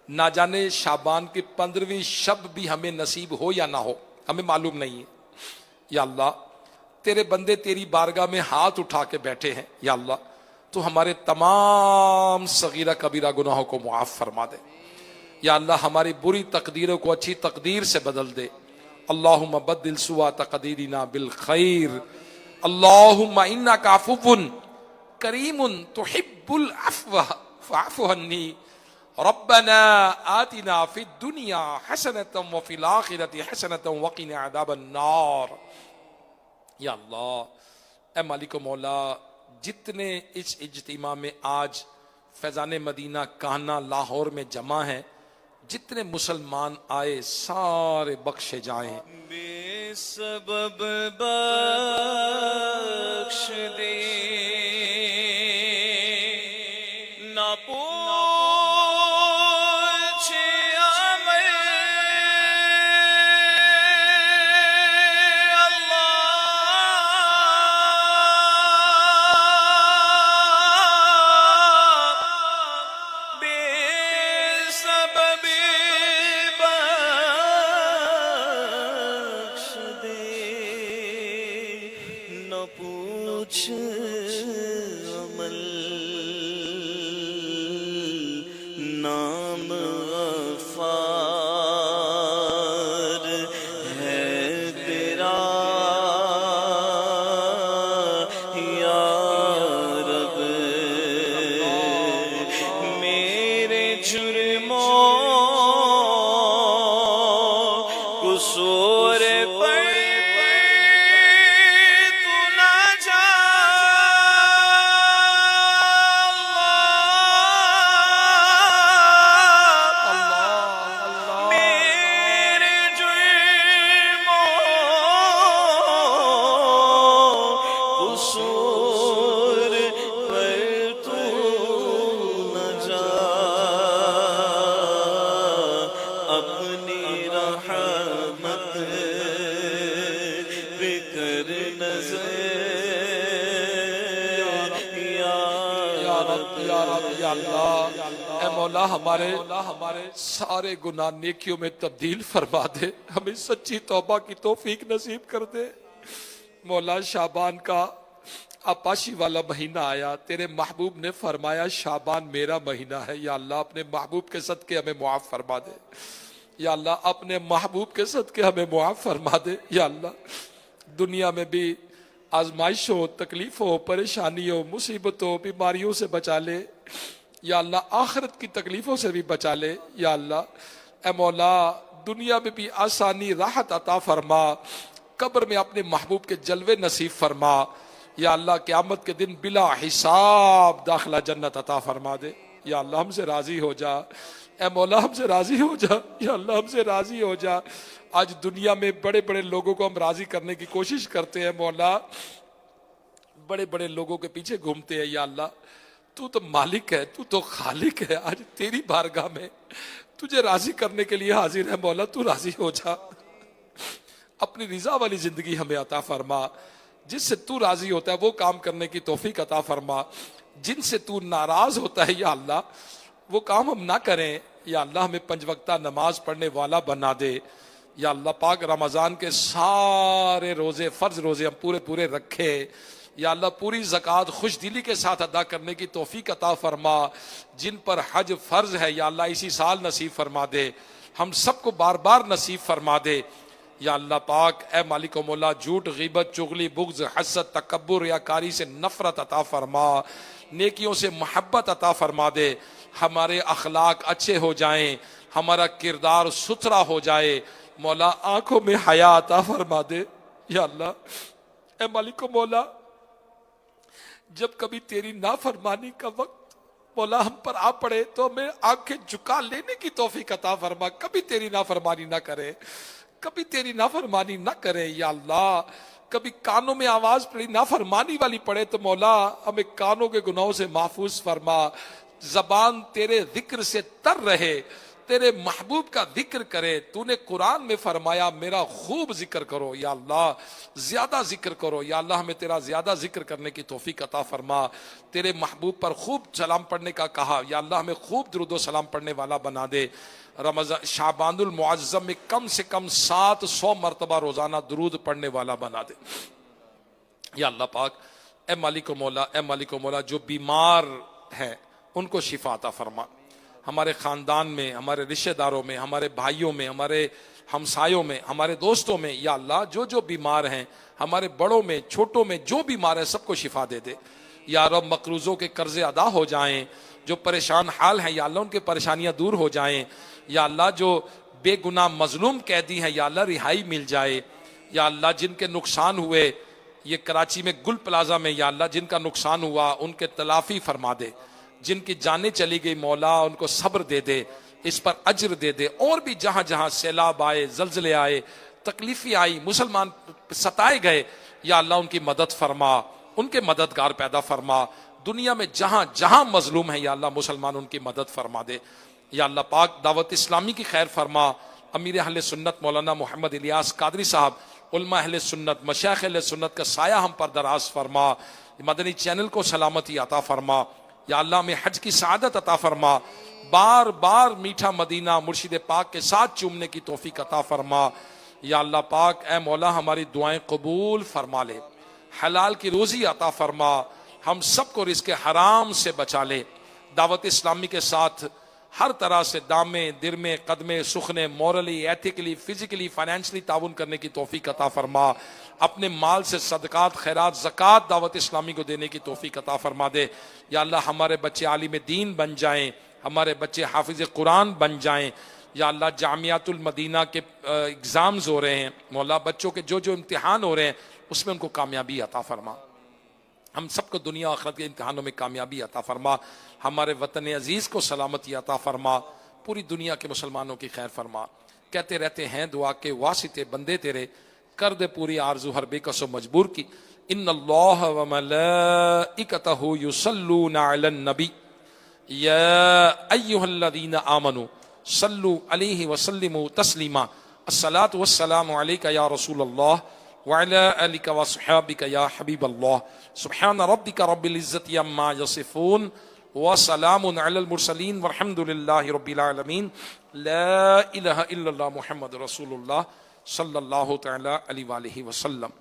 نہ جانے شعبان کی 15ویں شب بھی ہمیں نصیب ہو یا نہ ہو، ہمیں معلوم نہیں ہے. یا اللہ تیرے بندے تیری بارگاہ میں ہاتھ اٹھا کے بیٹھے ہیں. یا اللہ تو ہمارے تمام صغیرہ کبیرہ گناہوں کو معاف فرما دے. یا اللہ ہماری بری تقدیروں کو اچھی تقدیر سے بدل دے. اللہم بدل سوء تقدیرنا بالخیر. اللہم انک عفو کریم تحب العفو فاعف عنی. ربنا آتنا فی الدنیا حسنۃ وفی الآخرۃ حسنۃ وقنا عذاب النار. یا اللہ اے مالک و مولا جتنے اس اجتماع میں آج فیضان مدینہ کہنا لاہور میں جمع ہیں، جتنے مسلمان آئے سارے بخشے جائیں. بے سبب بخش دے نہ پوچھ عمل نام غفار ہے تیرا یا رب. میرے جرموں قصور پر اے مولا ہمارے سارے گناہ نیکیوں میں تبدیل فرما دے. ہمیں سچی توبہ کی توفیق نصیب کر دے. مولا شعبان کا آپاشی والا مہینہ آیا، تیرے محبوب نے فرمایا شعبان میرا مہینہ ہے. یا اللہ اپنے محبوب کے صدقے ہمیں معاف فرما دے. یا اللہ اپنے محبوب کے صدقے ہمیں معاف فرما دے. یا اللہ دنیا میں بھی آزمائشوں، تکلیفوں، پریشانیوں، مصیبتوں، بیماریوں سے بچا لے. یا اللہ آخرت کی تکلیفوں سے بھی بچا لے یا اللہ۔ اے مولا دنیا میں بھی آسانی راحت عطا فرما، قبر میں اپنے محبوب کے جلوے نصیب فرما یا اللہ، قیامت کے دن بلا حساب داخلہ جنت عطا فرما دے یا اللہ، ہم سے راضی ہو جا اے مولا، ہم سے راضی ہو جا یا اللہ، ہم سے راضی ہو جا۔ آج دنیا میں بڑے بڑے لوگوں کو ہم راضی کرنے کی کوشش کرتے ہیں مولا، بڑے بڑے لوگوں کے پیچھے گھومتے ہیں یا اللہ، تو تو مالک ہے، تو تو خالق ہے، آج تیری بارگاہ میں تجھے راضی کرنے کے لیے حاضر ہے مولا، تو راضی ہو جا، اپنی رضا والی زندگی ہمیں عطا فرما، جس سے تو راضی ہوتا ہے وہ کام کرنے کی توفیق عطا فرما، جن سے تو ناراض ہوتا ہے یا اللہ وہ کام ہم نہ کریں یا اللہ، ہمیں 5 وقتہ نماز پڑھنے والا بنا دے یا اللہ پاک۔ رمضان کے سارے روزے، فرض روزے ہم پورے رکھے یا اللہ، پوری زکوٰۃ خوش دلی کے ساتھ ادا کرنے کی توفیق عطا فرما، جن پر حج فرض ہے یا اللہ اسی سال نصیب فرما دے، ہم سب کو بار بار نصیب فرما دے یا اللہ پاک۔ اے مالک و مولا، جھوٹ، غیبت، چغلی، بغض، حسد، تکبر، ریاکاری سے نفرت عطا فرما، نیکیوں سے محبت عطا فرما دے، ہمارے اخلاق اچھے ہو جائیں، ہمارا کردار ستھرا ہو جائے مولا، آنکھوں میں حیا عطا فرما دے یا اللہ۔ اے مالک و مولا، جب کبھی تیری نافرمانی کا وقت مولا ہم پر آ پڑے تو ہمیں آنکھیں جھکا لینے کی توفیق عطا فرما، کبھی تیری نافرمانی نہ کرے، کبھی تیری نافرمانی نہ کرے یا اللہ۔ کبھی کانوں میں آواز پڑی نافرمانی والی پڑے تو مولا ہمیں کانوں کے گناہوں سے محفوظ فرما، زبان تیرے ذکر سے تر رہے، تیرے محبوب کا ذکر کرے۔ تو نے قرآن میں فرمایا میرا خوب ذکر کرو یا اللہ، زیادہ ذکر کرو یا اللہ، ہمیں تیرا زیادہ ذکر کرنے کی توفیق عطا فرما۔ تیرے محبوب پر خوب سلام پڑھنے کا کہا یا اللہ، ہمیں خوب درود و سلام پڑھنے والا بنا دے۔ رمضان شعبان المعظم میں کم سے کم 700 مرتبہ روزانہ درود پڑھنے والا بنا دے یا اللہ پاک۔ اے مالک و مولا، اے مالک و مولا، جو بیمار ہیں ان کو شفا عطا فرما، ہمارے خاندان میں، ہمارے رشتہ داروں میں، ہمارے بھائیوں میں، ہمارے ہمسایوں میں، ہمارے دوستوں میں یا اللہ، جو بیمار ہیں، ہمارے بڑوں میں چھوٹوں میں جو بیمار ہے سب کو شفا دے دے یا رب۔ مقروضوں کے قرضے ادا ہو جائیں، جو پریشان حال ہیں یا اللہ ان کے پریشانیاں دور ہو جائیں یا اللہ، جو بے گناہ مظلوم قیدی ہیں یا اللہ رہائی مل جائے یا اللہ، جن کے نقصان ہوئے یہ کراچی میں گل پلازا میں یا اللہ جن کا نقصان ہوا ان کے تلافی فرما دے، جن کی جانیں چلی گئی مولا ان کو صبر دے دے، اس پر اجر دے دے، اور بھی جہاں جہاں سیلاب آئے، زلزلے آئے، تکلیفیں آئی، مسلمان ستائے گئے یا اللہ ان کی مدد فرما، ان کے مددگار پیدا فرما، دنیا میں جہاں جہاں مظلوم ہے یا اللہ مسلمان ان کی مدد فرما دے یا اللہ پاک۔ دعوت اسلامی کی خیر فرما، امیر اہل سنت مولانا محمد الیاس قادری صاحب، علماء اہل سنت، مشایخ اہل سنت کا سایہ ہم پر دراز فرما، مدنی چینل کو سلامتی عطا فرما یا اللہ، میں حج کی سعادت عطا فرما، بار بار میٹھا مدینہ مرشد پاک کے ساتھ چومنے کی توفیق عطا فرما یا اللہ پاک۔ اے مولا ہماری دعائیں قبول فرما لے، حلال کی روزی عطا فرما، ہم سب کو رزق حرام سے بچا لے۔ دعوت اسلامی کے ساتھ ہر طرح سے دامے، درمے، قدمے، سخنے، مورلی، ایتھیکلی، فزیکلی، فائنینشلی تعاون کرنے کی توفیق عطا فرما، اپنے مال سے صدقات، خیرات، زکوٰۃ دعوت اسلامی کو دینے کی توفیق عطا فرما دے یا اللہ۔ ہمارے بچے عالم دین بن جائیں، ہمارے بچے حافظ قرآن بن جائیں یا اللہ۔ جامعۃ المدینہ کے اگزامز ہو رہے ہیں مولا، بچوں کے جو امتحان ہو رہے ہیں اس میں ان کو کامیابی عطا فرما، ہم سب کو دنیا و آخرت کے امتحانوں میں کامیابی عطا فرما، ہمارے وطن عزیز کو سلامتی عطا فرما، پوری دنیا کے مسلمانوں کی خیر فرما۔ کہتے رہتے ہیں دعا کے واسطے بندے تیرے، کر دے پوری آرزو ہر بے کس و مجبور کی۔ ان اللہ و ملائکتہ یصلون علی النبی یا ایھا الذین آمنوا صلوا علیہ وسلموا تسلیما۔ الصلاۃ والسلام علیک یا رسول اللہ وعلى آلك وصحابك يا حبيب الله سبحان ربك رب العزة عما يصفون وسلام على المرسلين والحمد لله رب العالمين لا إله إلا الله محمد رسول الله صلی اللہ تعالی علیہ وآلہ وسلم۔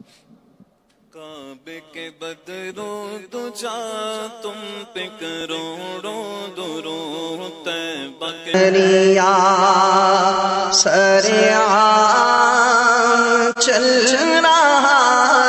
کعبے کے بدروں دجا تم پہ کروڑوں درود طیبہ کے سریا چل